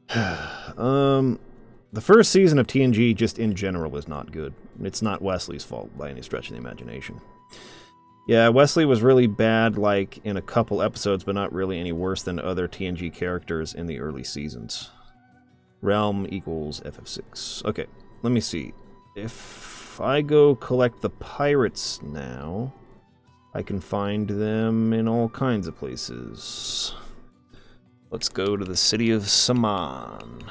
The first season of TNG, just in general, is not good. It's not Wesley's fault by any stretch of the imagination. Yeah, Wesley was really bad, like, in a couple episodes, but not really any worse than other TNG characters in the early seasons. Realm equals FF6. Okay, let me see. If I go collect the pirates now, I can find them in all kinds of places. Let's go to the city of Saman.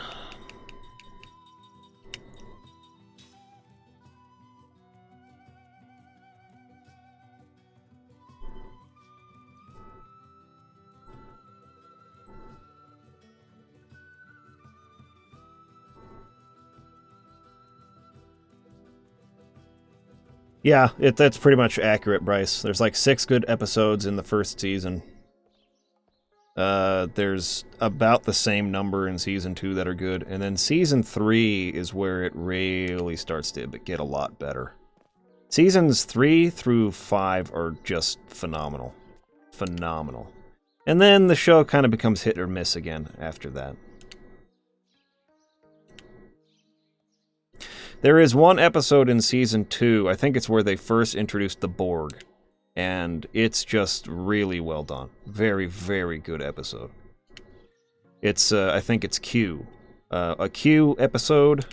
Yeah, that's pretty much accurate, Bryce. There's like 6 good episodes in the first season. There's about the same number in Season 2 that are good, and then Season 3 is where it really starts to get a lot better. Seasons 3 through 5 are just phenomenal. Phenomenal. And then the show kind of becomes hit or miss again after that. There is one episode in Season 2, I think it's where they first introduced the Borg, and it's just really well done. Very, very good episode. It's, I think it's Q. A Q episode,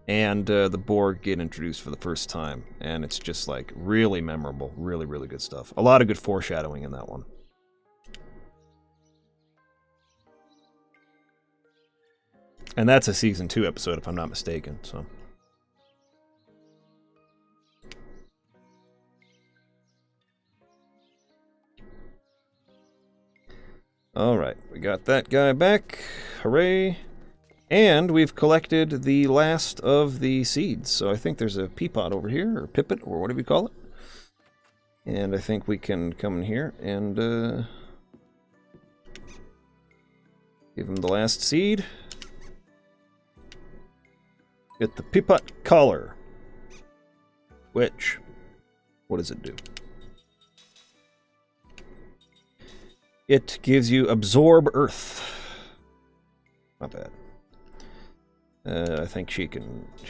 and the Borg get introduced for the first time, and it's just, like, really memorable. Really, really good stuff. A lot of good foreshadowing in that one. And that's a Season 2 episode, if I'm not mistaken, so... Alright, we got that guy back. Hooray. And we've collected the last of the seeds. So I think there's a peapod over here, or pipit, or whatever you call it. And I think we can come in here and give him the last seed. Get the peapod collar. Which, what does it do? It gives you Absorb Earth. Not bad. I think she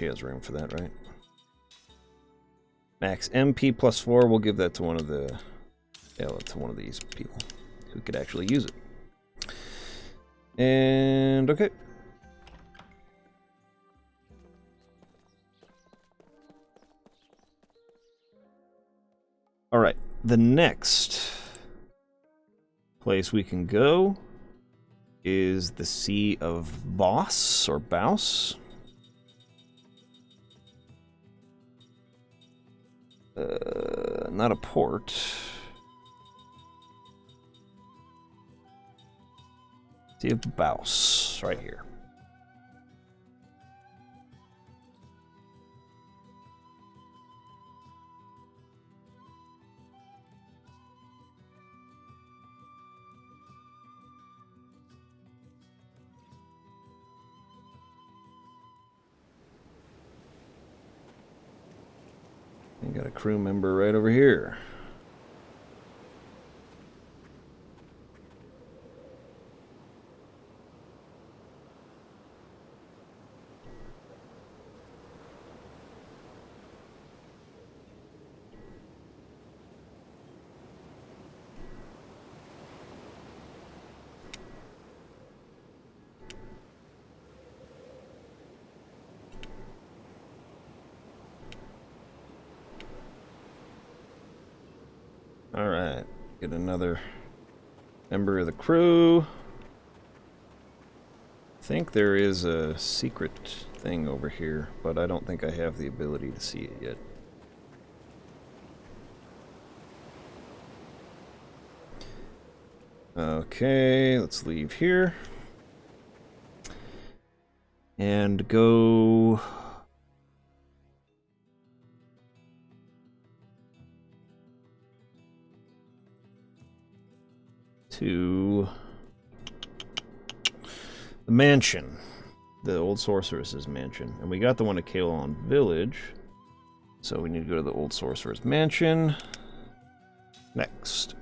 has room for that, right? Max MP plus 4, we'll give that to one of the... Yeah, to one of these people who could actually use it. And, okay. Alright, the next place we can go is the Sea of Boss, or Bouse. Not a port. Sea of Baus, right here. You got a crew member right over here. Alright, get another member of the crew. I think there is a secret thing over here, but I don't think I have the ability to see it yet. Okay, let's leave here. And go... to the mansion, the old sorceress's mansion, and we got the one at Kalon Village, so we need to go to the old sorcerer's mansion next.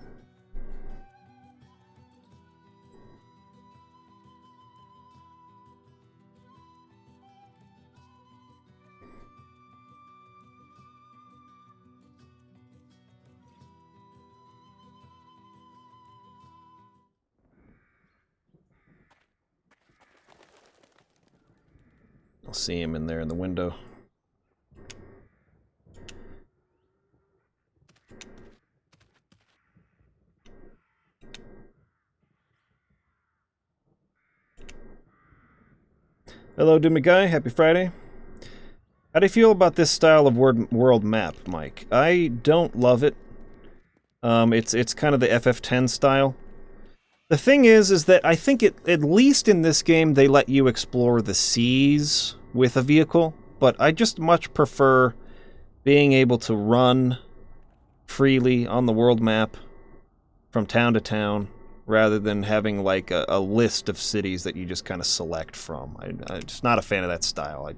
I'll see him in there in the window. Hello, Doomy Guy. Happy Friday. How do you feel about this style of world map, Mike? I don't love it. It's kind of the FF10 style. The thing is that I think at least in this game they let you explore the seas with a vehicle, but I just much prefer being able to run freely on the world map from town to town rather than having like a list of cities that you just kind of select from. I'm just not a fan of that style. I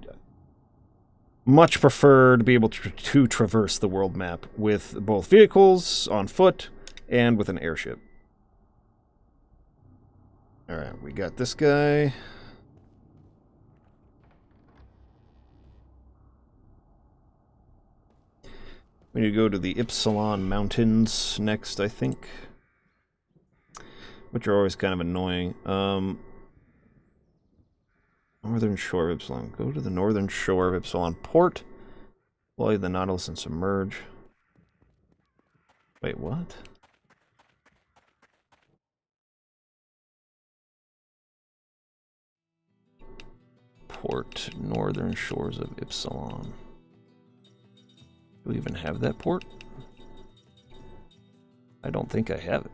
much prefer to be able to traverse the world map with both vehicles, on foot, and with an airship. Alright, we got this guy. We need to go to the Ypsilon Mountains next, I think. Which are always kind of annoying. Northern shore of Ypsilon. Go to the northern shore of Ypsilon Port. Deploy the Nautilus and submerge. Wait, what? Port, northern shores of Ypsilon. Do we even have that port? I don't think I have it.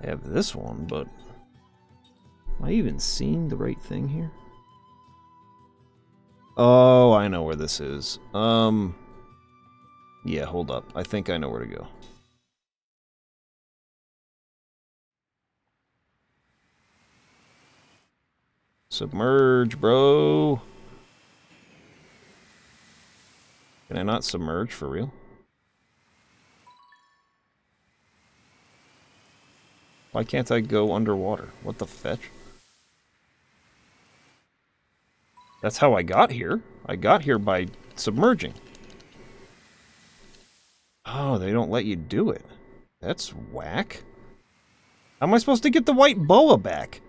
I have this one, but am I even seeing the right thing here? Oh, I know where this is. Yeah, hold up. I think I know where to go. Submerge, bro. Can I not submerge for real? Why can't I go underwater? What the fetch? That's how I got here. I got here by submerging. Oh, they don't let you do it. That's whack. How am I supposed to get the white boa back?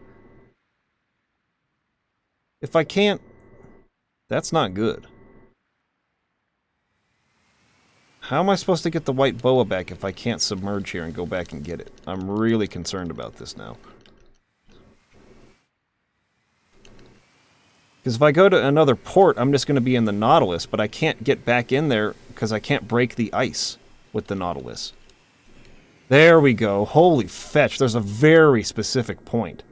If I can't... That's not good. How am I supposed to get the white boa back if I can't submerge here and go back and get it? I'm really concerned about this now. Because if I go to another port, I'm just going to be in the Nautilus, but I can't get back in there because I can't break the ice with the Nautilus. There we go. Holy fetch. There's a very specific point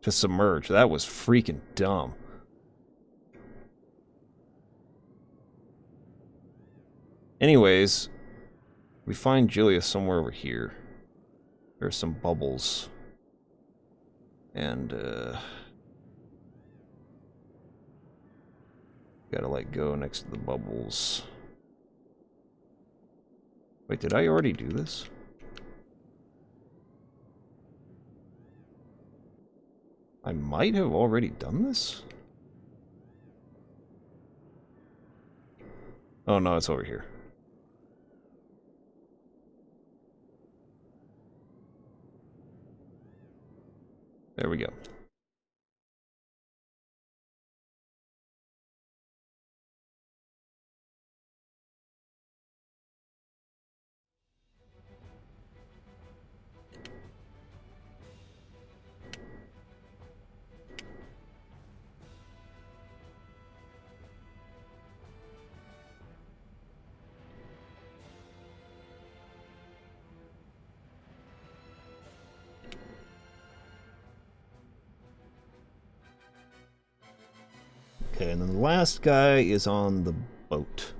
to submerge. That was freaking dumb. Anyways, we find Julius somewhere over here. There's some bubbles. And, gotta, like, go next to the bubbles. Wait, did I already do this? I might have already done this? Oh, no, it's over here. There we go. Okay, and then the last guy is on the boat.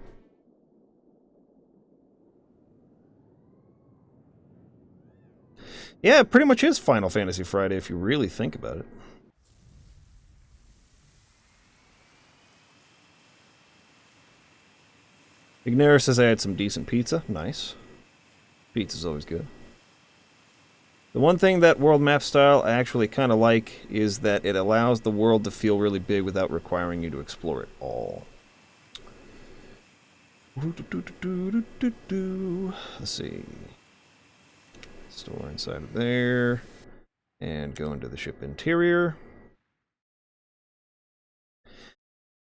Yeah, it pretty much is Final Fantasy Friday if you really think about it. Ignara says I had some decent pizza. Nice. Pizza's always good. The one thing that world map style I actually kind of like is that it allows the world to feel really big without requiring you to explore it all. Let's see. Store inside of there. And go into the ship interior.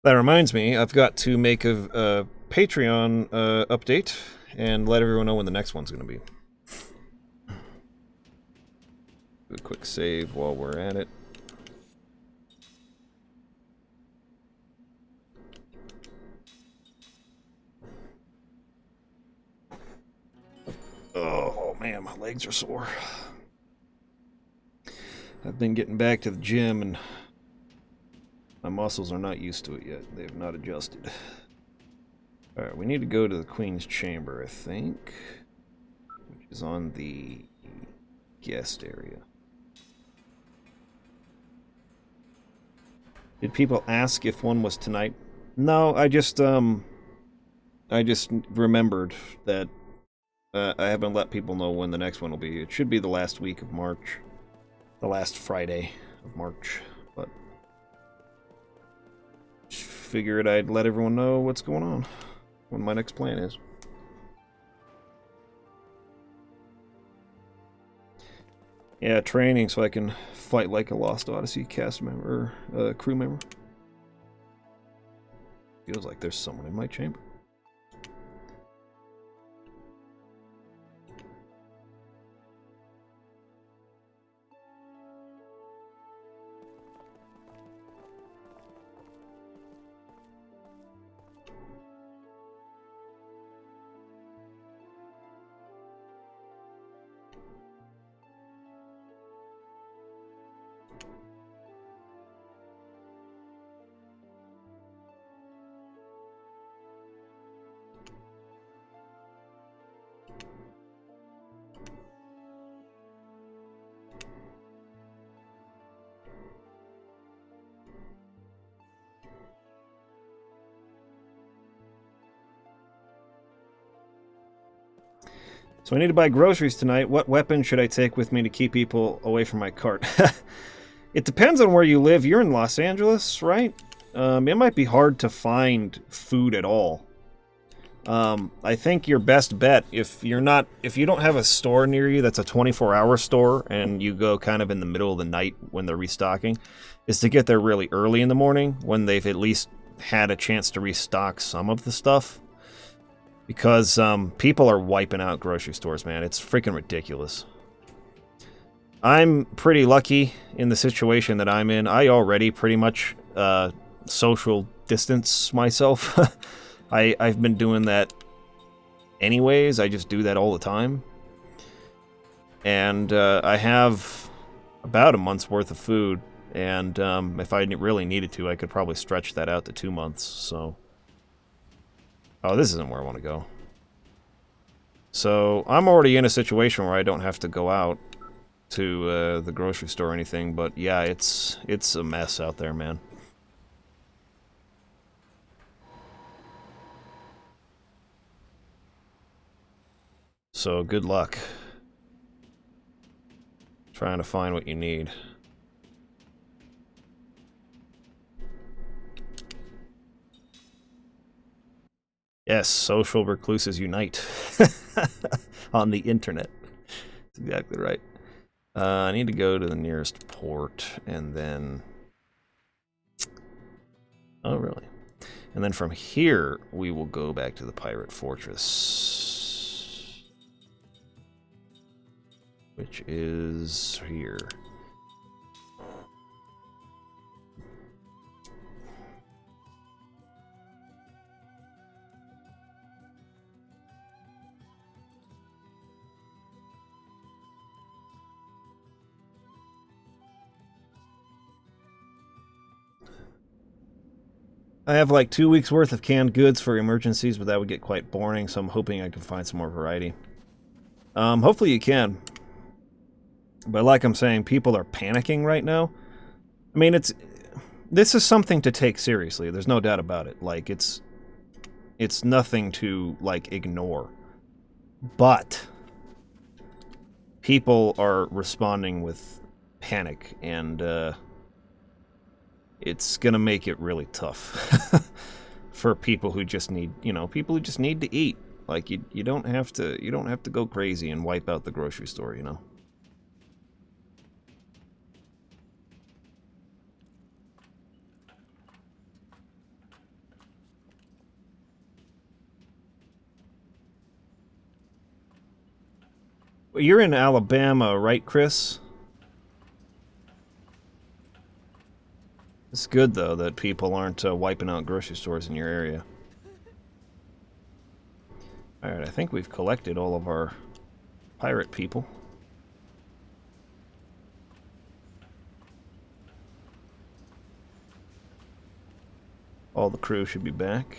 That reminds me, I've got to make a Patreon update and let everyone know when the next one's going to be. Do a quick save while we're at it. Oh man, my legs are sore. I've been getting back to the gym and my muscles are not used to it yet. They have not adjusted. Alright, we need to go to the Queen's Chamber, I think. Which is on the guest area. Did people ask if one was tonight? No, I just remembered that I haven't let people know when the next one will be. It should be the last week of March. The last Friday of March. But figured I'd let everyone know what's going on. What my next plan is. Yeah, training so I can fight like a Lost Odyssey cast member, crew member. Feels like there's someone in my chamber. So I need to buy groceries tonight. What weapon should I take with me to keep people away from my cart? It depends on where you live. You're in Los Angeles, right? It might be hard to find food at all. I think your best bet, if you don't have a store near you that's a 24-hour store and you go kind of in the middle of the night when they're restocking, is to get there really early in the morning when they've at least had a chance to restock some of the stuff. Because people are wiping out grocery stores, man. It's freaking ridiculous. I'm pretty lucky in the situation that I'm in. I already pretty much social distance myself. I've been doing that anyways. I just do that all the time. And I have about a month's worth of food. And if I really needed to, I could probably stretch that out to 2 months. So, oh, this isn't where I want to go. So I'm already in a situation where I don't have to go out to the grocery store or anything. But yeah, it's a mess out there, man. So good luck trying to find what you need. Yes, social recluses unite on the internet. That's exactly right. I need to go to the nearest port and then... Oh, really? And then from here, we will go back to the pirate fortress. Which is here. I have like 2 weeks worth of canned goods for emergencies, but that would get quite boring, so I'm hoping I can find some more variety. Hopefully you can. But like I'm saying, people are panicking right now. I mean, this is something to take seriously. There's no doubt about it. Like, it's nothing to, like, ignore. But people are responding with panic, and it's gonna make it really tough for people who just need, people who just need to eat. Like, you don't have to go crazy and wipe out the grocery store, you know. Well, you're in Alabama, right, Chris? It's good, though, that people aren't wiping out grocery stores in your area. Alright, I think we've collected all of our pirate people. All the crew should be back.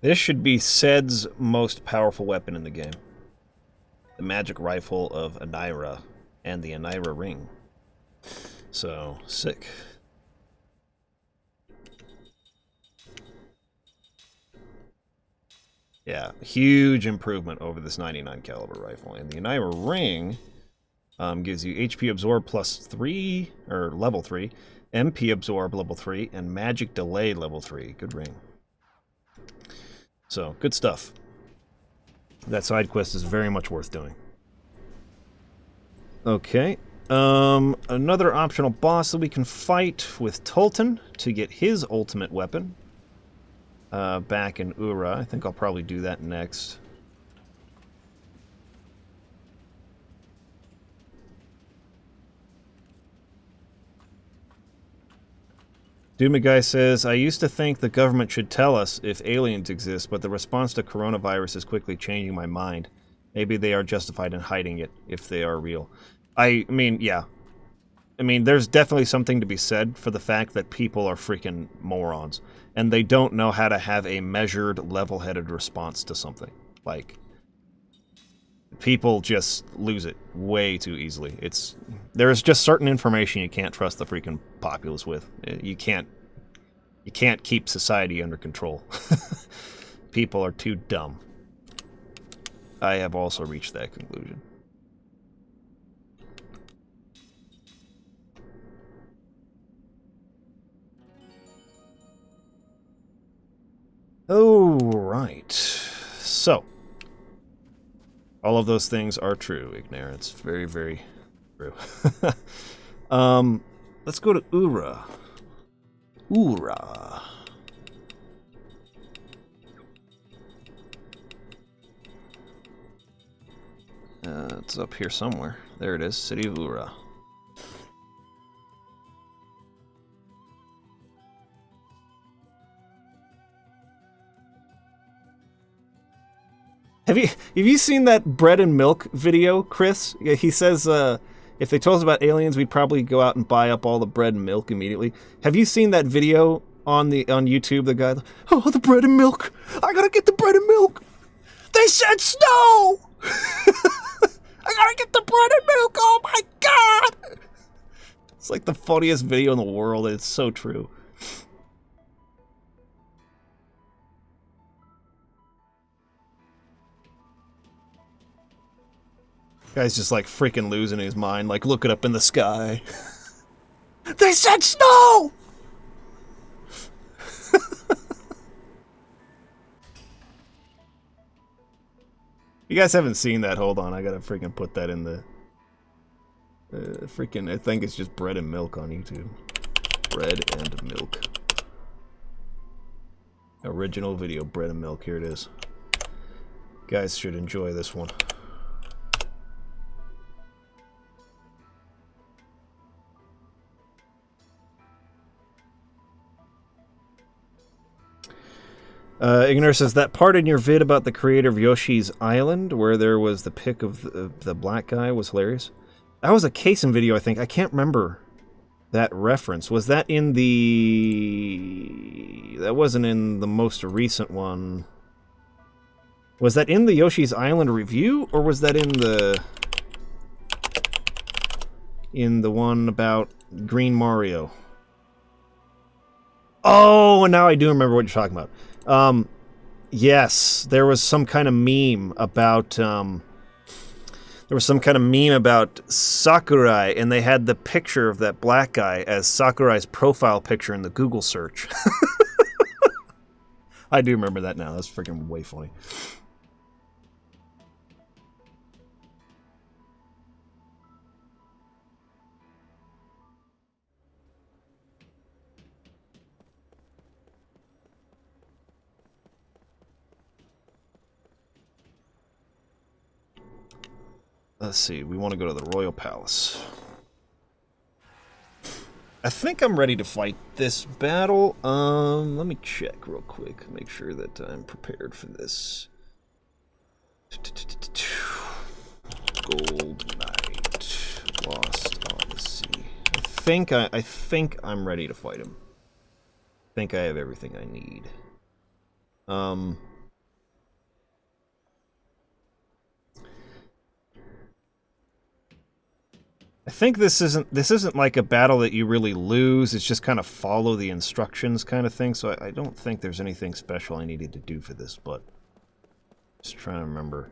This should be Ced's most powerful weapon in the game. The magic rifle of Anira and the Anira ring. So, sick. Yeah, huge improvement over this 99 caliber rifle. And the Anira ring gives you HP absorb plus 3, or level 3, MP absorb level 3, and magic delay level 3. Good ring. So, good stuff. That side quest is very much worth doing. Okay. Another optional boss that we can fight with Tolton to get his ultimate weapon. Back in Ura. I think I'll probably do that next. Guy says, I used to think the government should tell us if aliens exist, but the response to coronavirus is quickly changing my mind. Maybe they are justified in hiding it if they are real. I mean, yeah. I mean, there's definitely something to be said for the fact that people are freaking morons. And they don't know how to have a measured, level-headed response to something. Like, people just lose it way too easily. There's just certain information you can't trust the freaking populace with. You can't keep society under control. People are too dumb. I have also reached that conclusion. Oh, right. So, all of those things are true, Ignorance. Very, very true. Let's go to Ura. Ura. It's up here somewhere. There it is, City of Ura. Have you seen that bread and milk video, Chris? Yeah, he says if they told us about aliens, we'd probably go out and buy up all the bread and milk immediately. Have you seen that video on YouTube? The guy, oh, the bread and milk! I gotta get the bread and milk. They said snow. I gotta get the bread and milk. Oh my god! It's like the funniest video in the world. It's so true. Guy's just like freaking losing his mind, like looking up in the sky. They said snow! You guys haven't seen that? Hold on, I gotta freaking put that in the... I think it's just bread and milk on YouTube. Bread and milk. Original video, bread and milk, here it is. Guys should enjoy this one. Ignore says, that part in your vid about the creator of Yoshi's Island, where there was the pic of the black guy, was hilarious. That was a Kaysen video, I think. I can't remember that reference. Was that in the... That wasn't in the most recent one. Was that in the Yoshi's Island review, or was that in the one about Green Mario? Oh, now I do remember what you're talking about. Yes, there was some kind of meme about, Sakurai, and they had the picture of that black guy as Sakurai's profile picture in the Google search. I do remember that now. That's freaking way funny. Let's see, we want to go to the Royal Palace. I think I'm ready to fight this battle. Let me check real quick, make sure that I'm prepared for this. Gold Knight, Lost Odyssey. I think I'm ready to fight him. I think I have everything I need. I think this isn't like a battle that you really lose. It's just kind of follow the instructions kind of thing. So I don't think there's anything special I needed to do for this, but just trying to remember.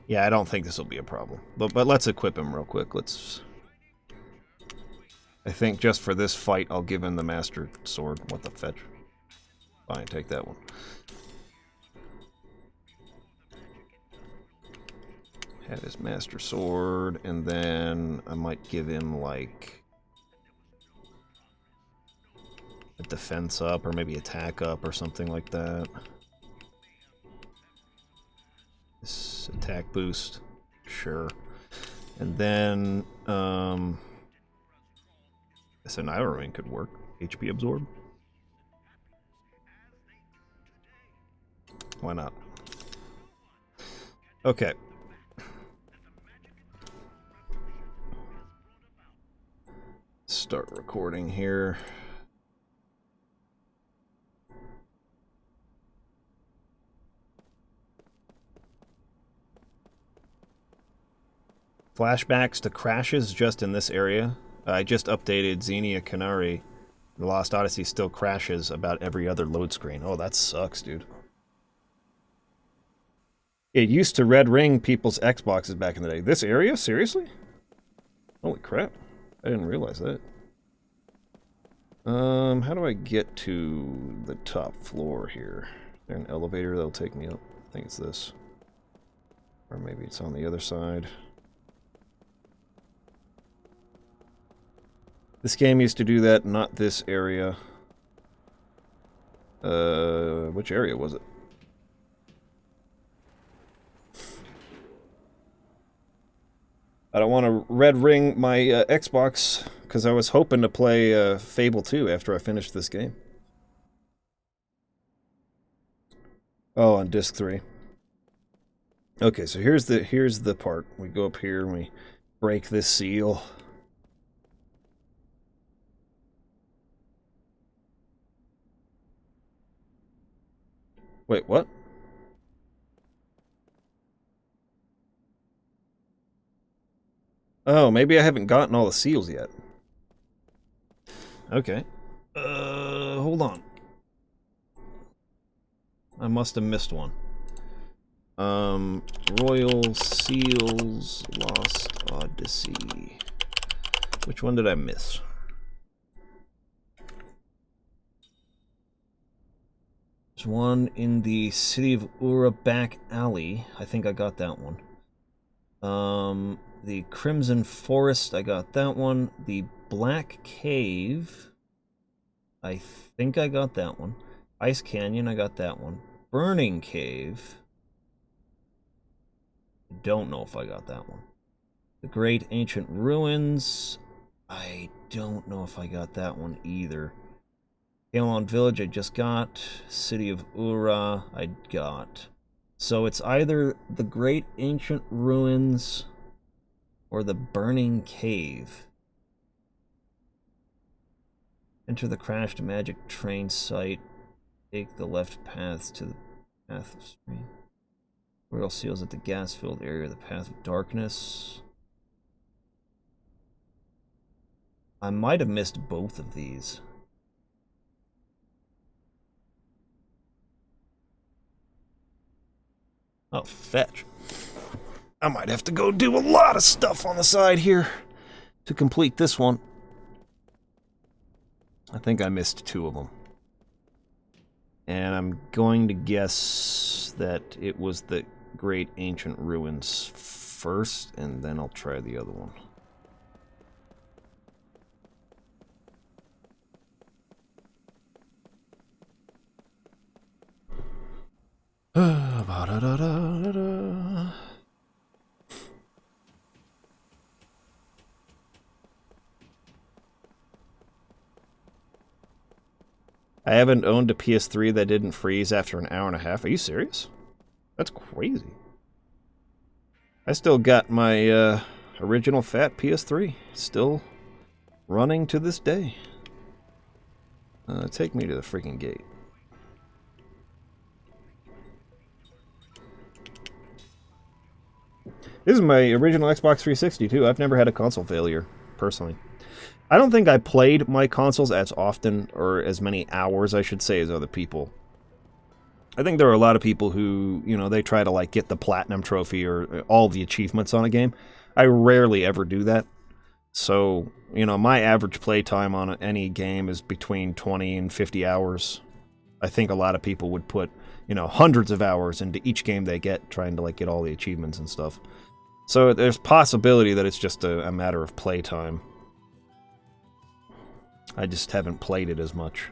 Yeah, I don't think this will be a problem. But let's equip him real quick. I think just for this fight, I'll give him the Master Sword. What the fetch? Fine, take that one. Have his Master Sword, and then I might give him, like, a defense up, or maybe attack up, or something like that. This attack boost, sure. And then, this Annihilating could work. HP absorb. Why not? Okay. Start recording here. Flashbacks to crashes just in this area. I just updated Xenia Canary. The Lost Odyssey still crashes about every other load screen. Oh, that sucks, dude. It used to red ring people's Xboxes back in the day. This area? Seriously? Holy crap. I I didn't realize that. How do I get to the top floor here? Is there an elevator that'll take me up? I think it's this. Or maybe it's on the other side. This game used to do that, not this area. Which area was it? I don't want to red ring my Xbox, because I was hoping to play Fable 2 after I finished this game. Oh, on disc 3. Okay, so here's the part. We go up here and we break this seal. Wait, what? Oh, maybe I haven't gotten all the seals yet. Okay. Hold on. I must have missed one. Royal Seals Lost Oddyssey. Which one did I miss? There's one in the City of Ura back alley. I think I got that one. The Crimson Forest, I got that one. The Black Cave, I think I got that one. Ice Canyon, I got that one. Burning Cave, I don't know if I got that one. The Great Ancient Ruins, I don't know if I got that one either. Kalon Village, I just got. City of Ura, I got. So it's either the Great Ancient Ruins or the Burning Cave. Enter the crashed magic train site. Take the left path to the path of stream. Royal Seals at the gas-filled area, the path of darkness. I might have missed both of these. Oh, fetch. I might have to go do a lot of stuff on the side here to complete this one. I think I missed 2 of them. And I'm going to guess that it was the Great Ancient Ruins first, and then I'll try the other one. I haven't owned a PS3 that didn't freeze after an hour and a half. Are you serious? That's crazy. I still got my original fat PS3. Still running to this day. Take me to the freaking gate. This is my original Xbox 360 too. I've never had a console failure, personally. I don't think I played my consoles as often, or as many hours, I should say, as other people. I think there are a lot of people who, you know, they try to, like, get the Platinum Trophy or all the achievements on a game. I rarely ever do that. So, you know, my average playtime on any game is between 20 and 50 hours. I think a lot of people would put, you know, hundreds of hours into each game they get, trying to, like, get all the achievements and stuff. So there's possibility that it's just a matter of playtime. I just haven't played it as much.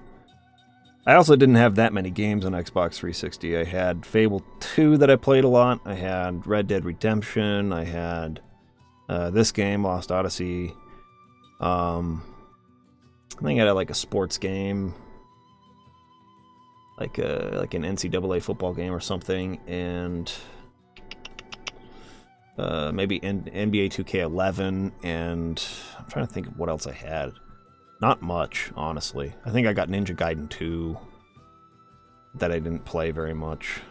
I also didn't have that many games on Xbox 360. I had Fable 2 that I played a lot. I had Red Dead Redemption. I had this game, Lost Odyssey. I think I had like a sports game, like an NCAA football game or something, and maybe NBA 2K11. And I'm trying to think of what else I had. Not much, honestly. I think I got Ninja Gaiden 2 that I didn't play very much.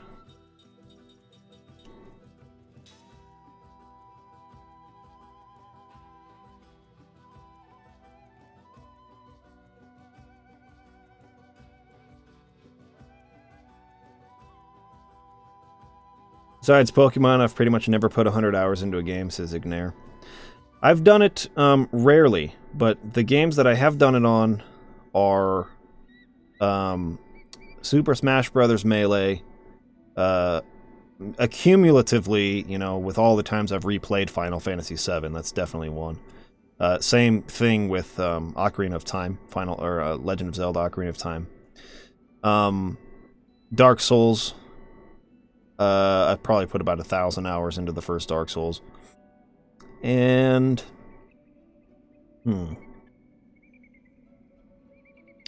Besides Pokemon, I've pretty much never put 100 hours into a game, says Ignair. I've done it rarely, But the games that I have done it on are Super Smash Bros. Melee, accumulatively, you know, with all the times I've replayed Final Fantasy VII, that's definitely one. Same thing with Ocarina of Time, Legend of Zelda: Ocarina of Time. Dark Souls. I probably put about 1,000 hours into the first Dark Souls. And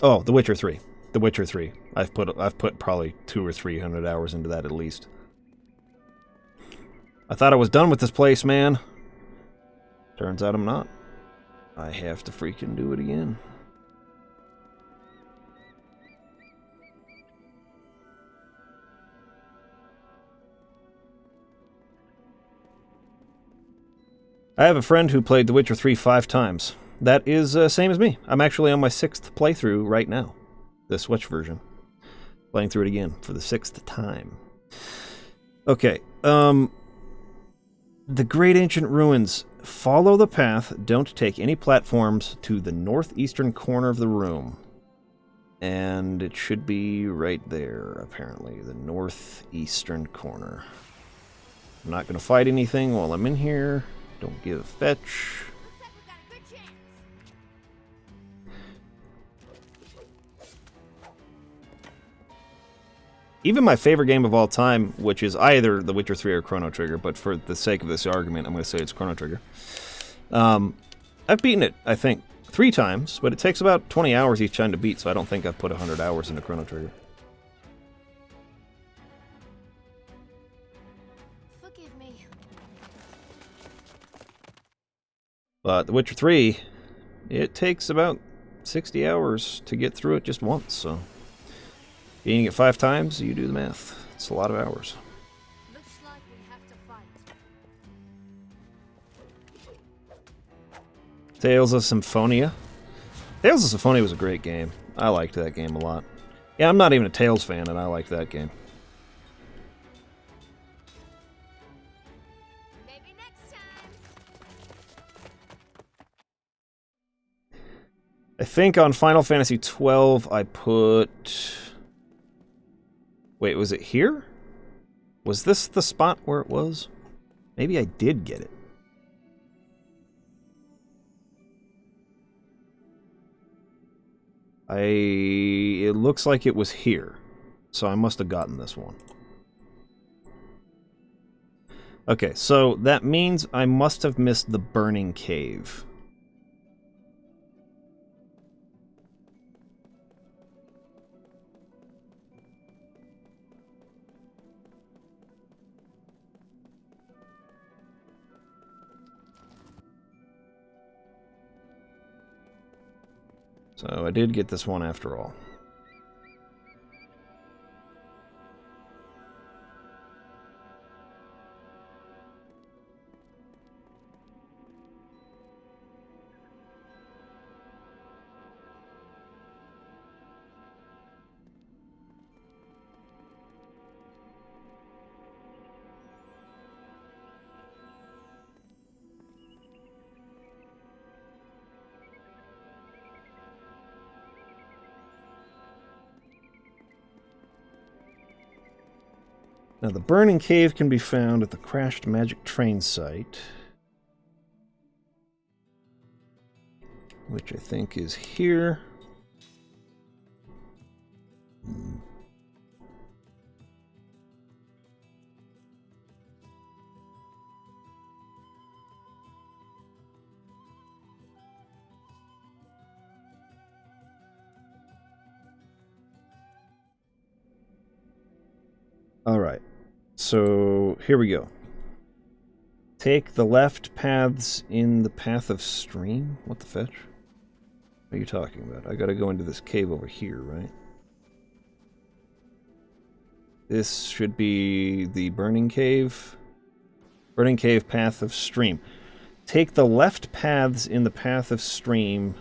oh, The Witcher 3. The Witcher 3. I've put probably 200 or 300 hours into that at least. I thought I was done with this place, man. Turns out I'm not. I have to freaking do it again. I have a friend who played The Witcher 3 5 times. That is same as me. I'm actually on my 6th playthrough right now. The Switch version. Playing through it again for the 6th time. Okay. The Great Ancient Ruins. Follow the path. Don't take any platforms to the northeastern corner of the room. And it should be right there, apparently. The northeastern corner. I'm not going to fight anything while I'm in here. Don't give a fetch. Even my favorite game of all time, which is either The Witcher 3 or Chrono Trigger, but for the sake of this argument, I'm going to say it's Chrono Trigger. I've beaten it, I think, 3 times, but it takes about 20 hours each time to beat, so I don't think I've put 100 hours into Chrono Trigger. Forgive me. But The Witcher 3, it takes about 60 hours to get through it just once, so... Beating it 5 times, you do the math. It's a lot of hours. Looks like we have to fight. Tales of Symphonia. Tales of Symphonia was a great game. I liked that game a lot. Yeah, I'm not even a Tales fan, and I liked that game. Maybe next time. I think on Final Fantasy XII I put... Wait, was it here? Was this the spot where it was? Maybe I did get it. It looks like it was here. So I must have gotten this one. Okay, so that means I must have missed the Burning Cave. So I did get this one after all. Now, the Burning Cave can be found at the crashed magic train site, which I think is here. All right. So, here we go. Take the left paths in the path of stream? What the fetch? What are you talking about? I gotta go into this cave over here, right? This should be the Burning Cave. Burning Cave, path of stream. Take the left paths in the path of stream.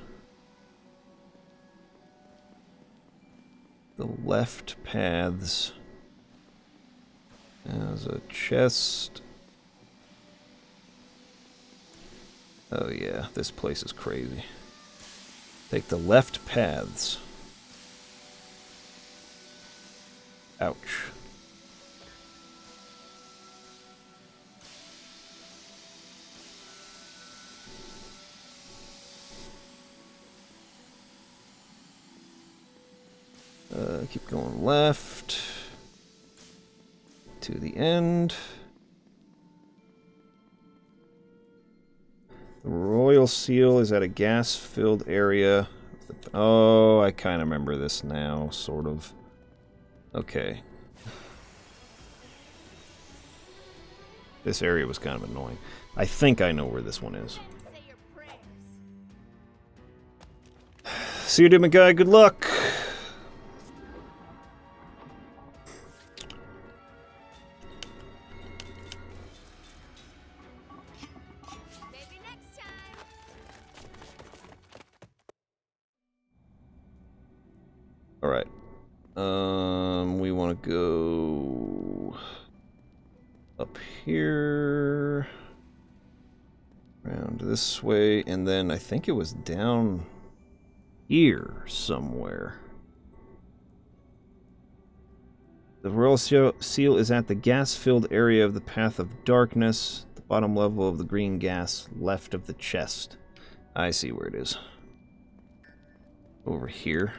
The left paths... There's a chest. Oh yeah, this place is crazy. Take the left paths. Ouch. Keep going left to the end. The royal seal is at a gas-filled area. Oh, I kind of remember this now, sort of. Okay. This area was kind of annoying. I think I know where this one is. Say your prayers. See you, Doom Guy. Good luck. Maybe next time. All right. We want to go up here, around this way, and then I think it was down here somewhere. The royal seal is at the gas-filled area of the Path of Darkness, the bottom level of the green gas left of the chest. I see where it is. Over here.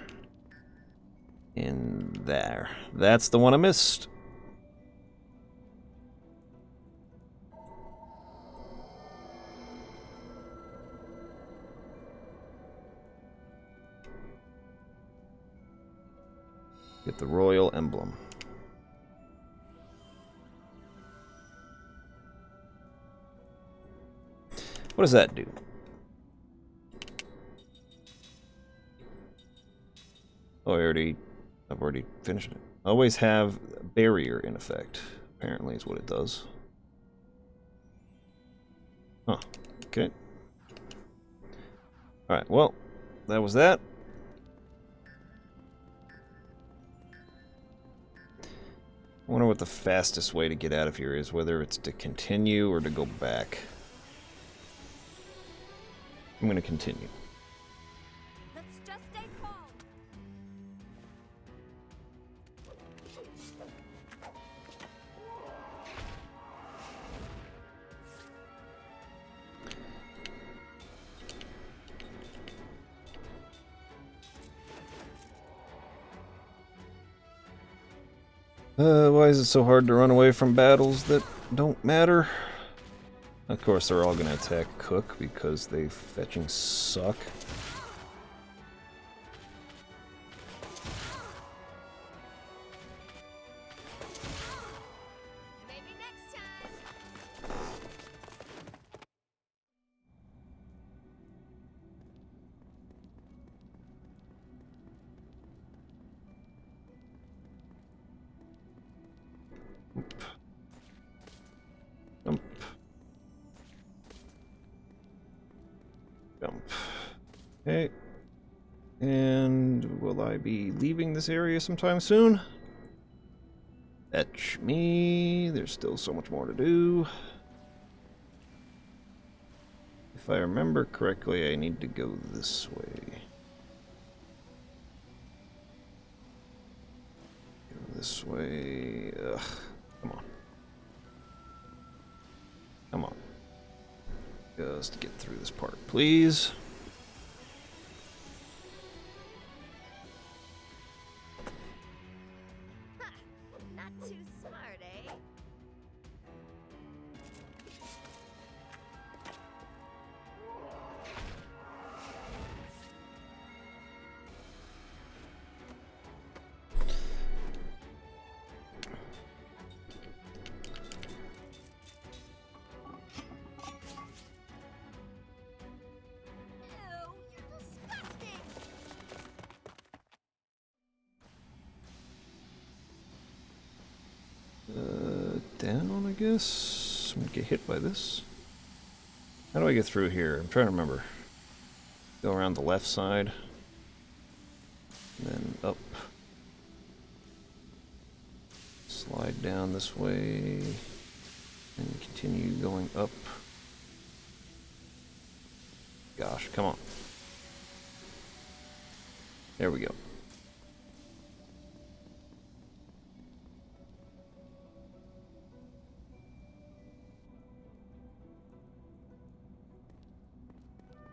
In there. That's the one I missed. Get the royal emblem. What does that do? Oh, I've already finished it. Always have a barrier in effect, apparently is what it does. Huh. Okay. Alright, well, that was that. I wonder what the fastest way to get out of here is, whether it's to continue or to go back. I'm gonna continue. Let's just stay calm. Why is it so hard to run away from battles that don't matter? Of course, they're all gonna attack Cook because they fetching suck. Maybe next time. Jump. Jump. Okay. And will I be leaving this area sometime soon? Fetch me. There's still so much more to do. If I remember correctly, I need to go this way. Go this way. Ugh. Come on. Come on. Just get through this part, please. Ha! Not too smart, eh? Ew, you're disgusting. Down, I guess. I'm gonna get hit by this. How do I get through here? I'm trying to remember. Go around the left side. And then up. Slide down this way. And continue going up. Gosh, come on. There we go.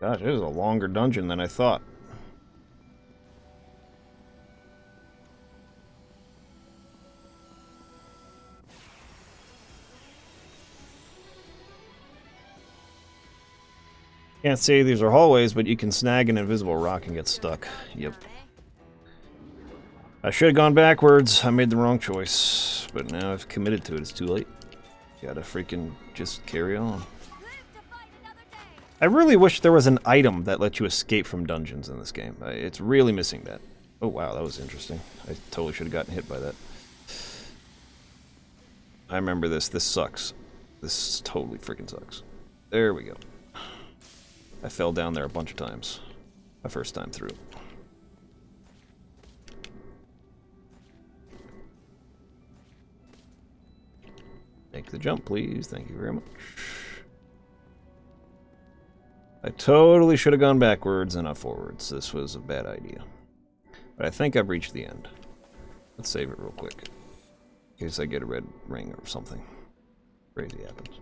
Gosh, it was a longer dungeon than I thought. Can't say these are hallways, but you can snag an invisible rock and get stuck. Yep. I should have gone backwards. I made the wrong choice. But now I've committed to it. It's too late. Gotta freaking just carry on. I really wish there was an item that let you escape from dungeons in this game. It's really missing that. Oh wow, that was interesting. I totally should have gotten hit by that. I remember this. This sucks. This totally freaking sucks. There we go. I fell down there a bunch of times. My first time through. Make the jump, please. Thank you very much. I totally should have gone backwards and not forwards. This was a bad idea. But I think I've reached the end. Let's save it real quick. In case I get a red ring or something. Crazy happens.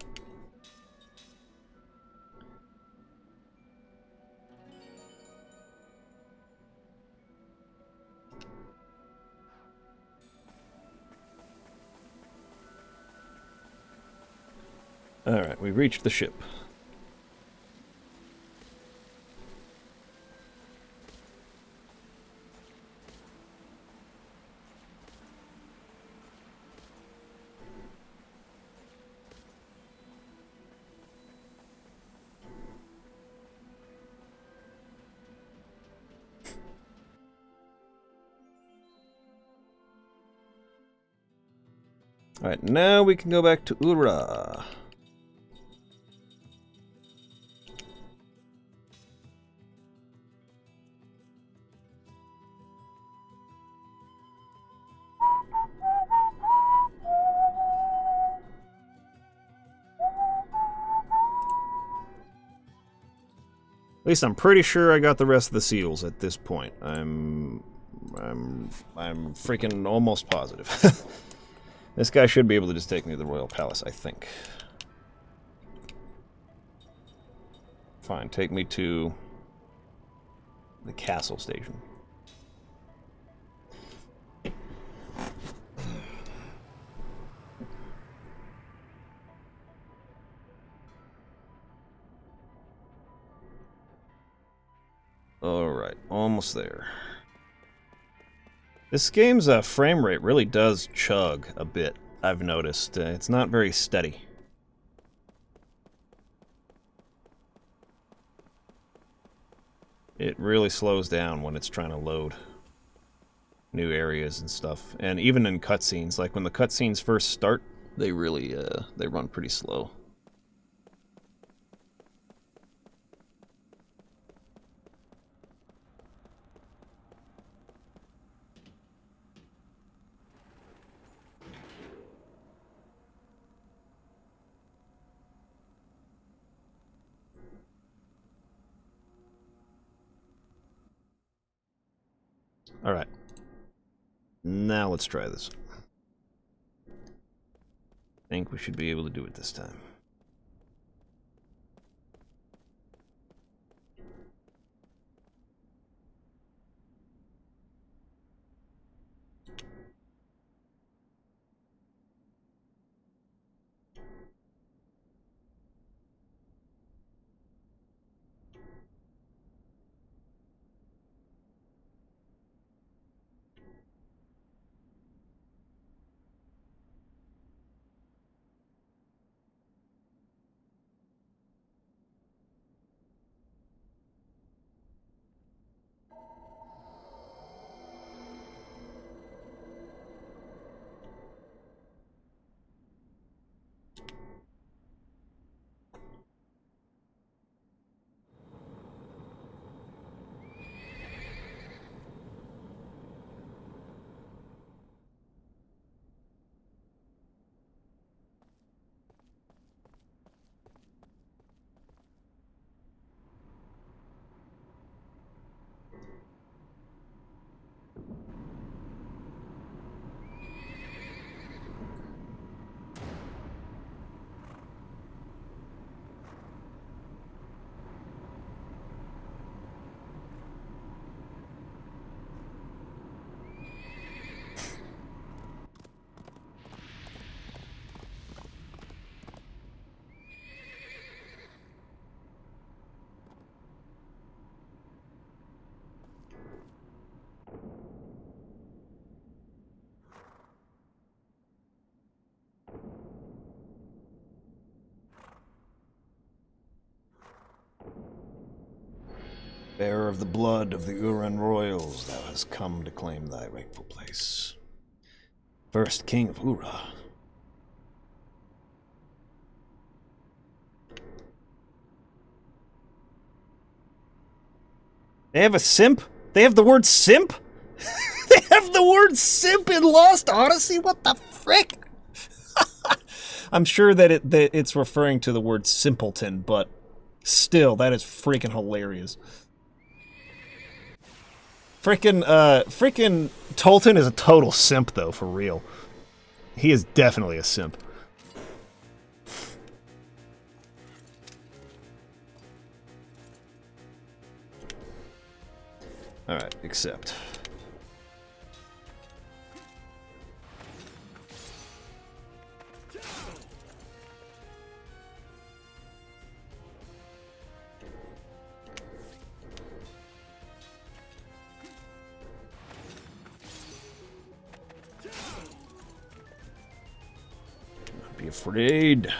Alright, we reached the ship. Alright, now we can go back to Ura. At least I'm pretty sure I got the rest of the seals at this point. I'm freaking almost positive. This guy should be able to just take me to the Royal Palace, I think. Fine, take me to the castle station. Alright, almost there. This game's frame rate really does chug a bit, I've noticed. It's not very steady. It really slows down when it's trying to load new areas and stuff. And even in cutscenes, like when the cutscenes first start, they really, they run pretty slow. Alright. Now let's try this. I think we should be able to do it this time. Bearer of the blood of the Uran royals, thou hast come to claim thy rightful place. First king of Ura. They have a simp? They have the word simp? They have the word simp in Lost Odyssey? What the frick? I'm sure that it's referring to the word simpleton, but still, that is freaking hilarious. Freaking Tolton is a total simp, though, for real. He is definitely a simp. Alright, accept. Don't be afraid.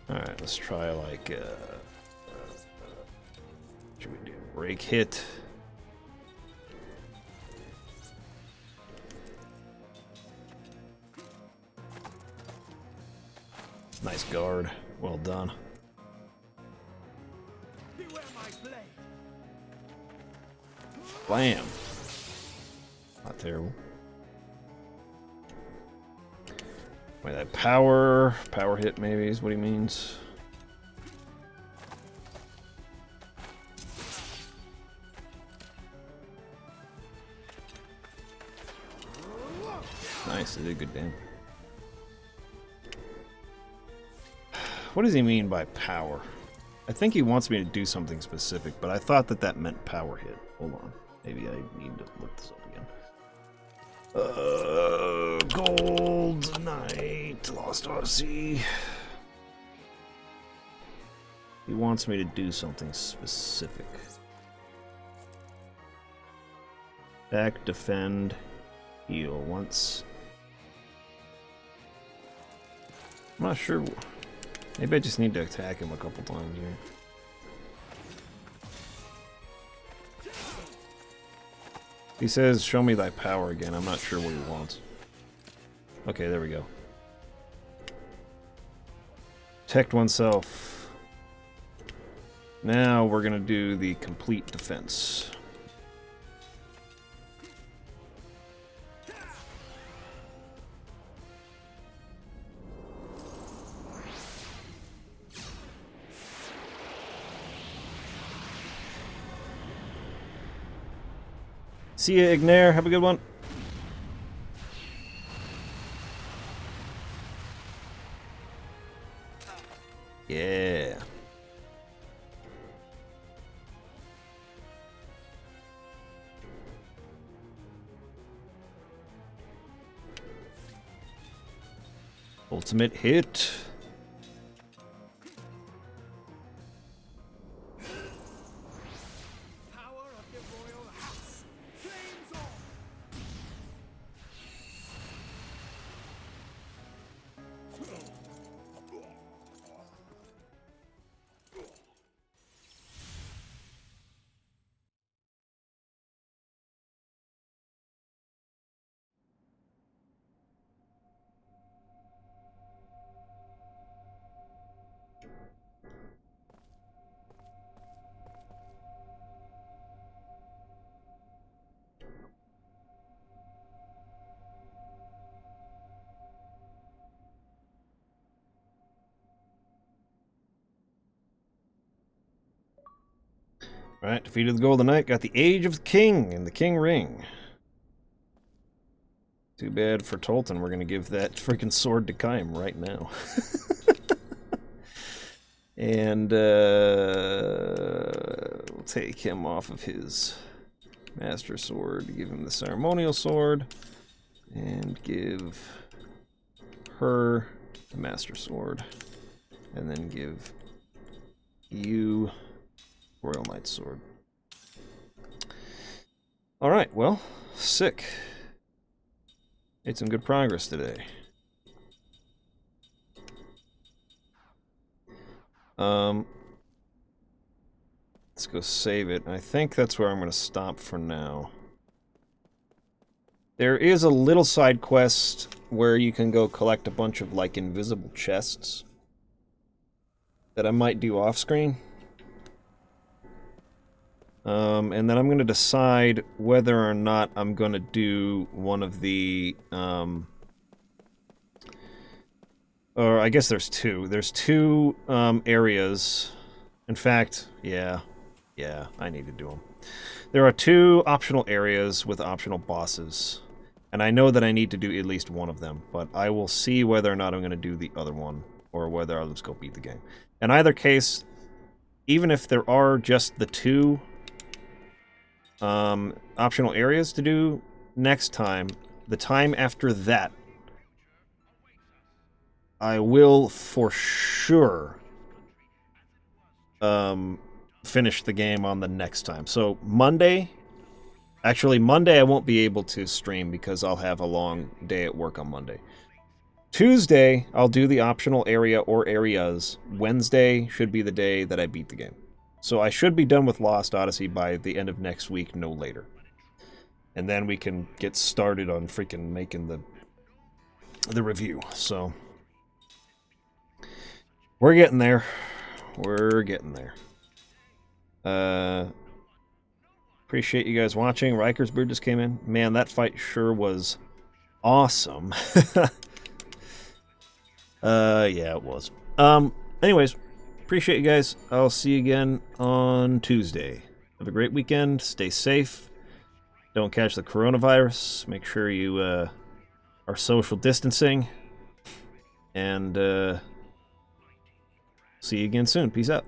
Alright, let's try like should we do break hit? Nice guard. Well done. Blam. Not terrible. Wait, that power hit maybe is what he means. Nice, it did good damage. What does he mean by power? I think he wants me to do something specific, but I thought that meant power hit. Hold on. Maybe I need to look this up again. Gold Knight, Lost Odyssey. He wants me to do something specific. Back, defend, heal once. I'm not sure. Maybe I just need to attack him a couple times here. He says, show me thy power again. I'm not sure what he wants. Okay, there we go. Protect oneself. Now we're going to do the complete defense. See ya, Ignair. Have a good one. Yeah. Ultimate hit. Right, defeated the Golden Knight, got the Age of the King and the King Ring. Too bad for Tolton, we're gonna give that freaking sword to Kaim right now. And we'll take him off of his Master Sword, give him the Ceremonial Sword, and give her the Master Sword, and then give you Royal Knight's Sword. All right, well, sick. Made some good progress today. Let's go save it. I think that's where I'm going to stop for now. There is a little side quest where you can go collect a bunch of, like, invisible chests that I might do off-screen. And then I'm going to decide whether or not I'm going to do one of the, or I guess there's two. There's two, areas. In fact, yeah, I need to do them. There are two optional areas with optional bosses. And I know that I need to do at least one of them, but I will see whether or not I'm going to do the other one, or whether I'll just go beat the game. In either case, even if there are just the two optional areas to do next time, the time after that, I will for sure finish the game on the next time. So Monday, actually Monday I won't be able to stream because I'll have a long day at work on Monday. Tuesday, I'll do the optional area or areas. Wednesday should be the day that I beat the game. So I should be done with Lost Odyssey by the end of next week, no later. And then we can get started on freaking making the review. So we're getting there. We're getting there. Appreciate you guys watching. Riker's Beard just came in. Man, that fight sure was awesome. Yeah, it was. Anyways, appreciate you guys. I'll see you again on Tuesday. Have a great weekend. Stay safe. Don't catch the coronavirus. Make sure you are social distancing. And see you again soon. Peace out.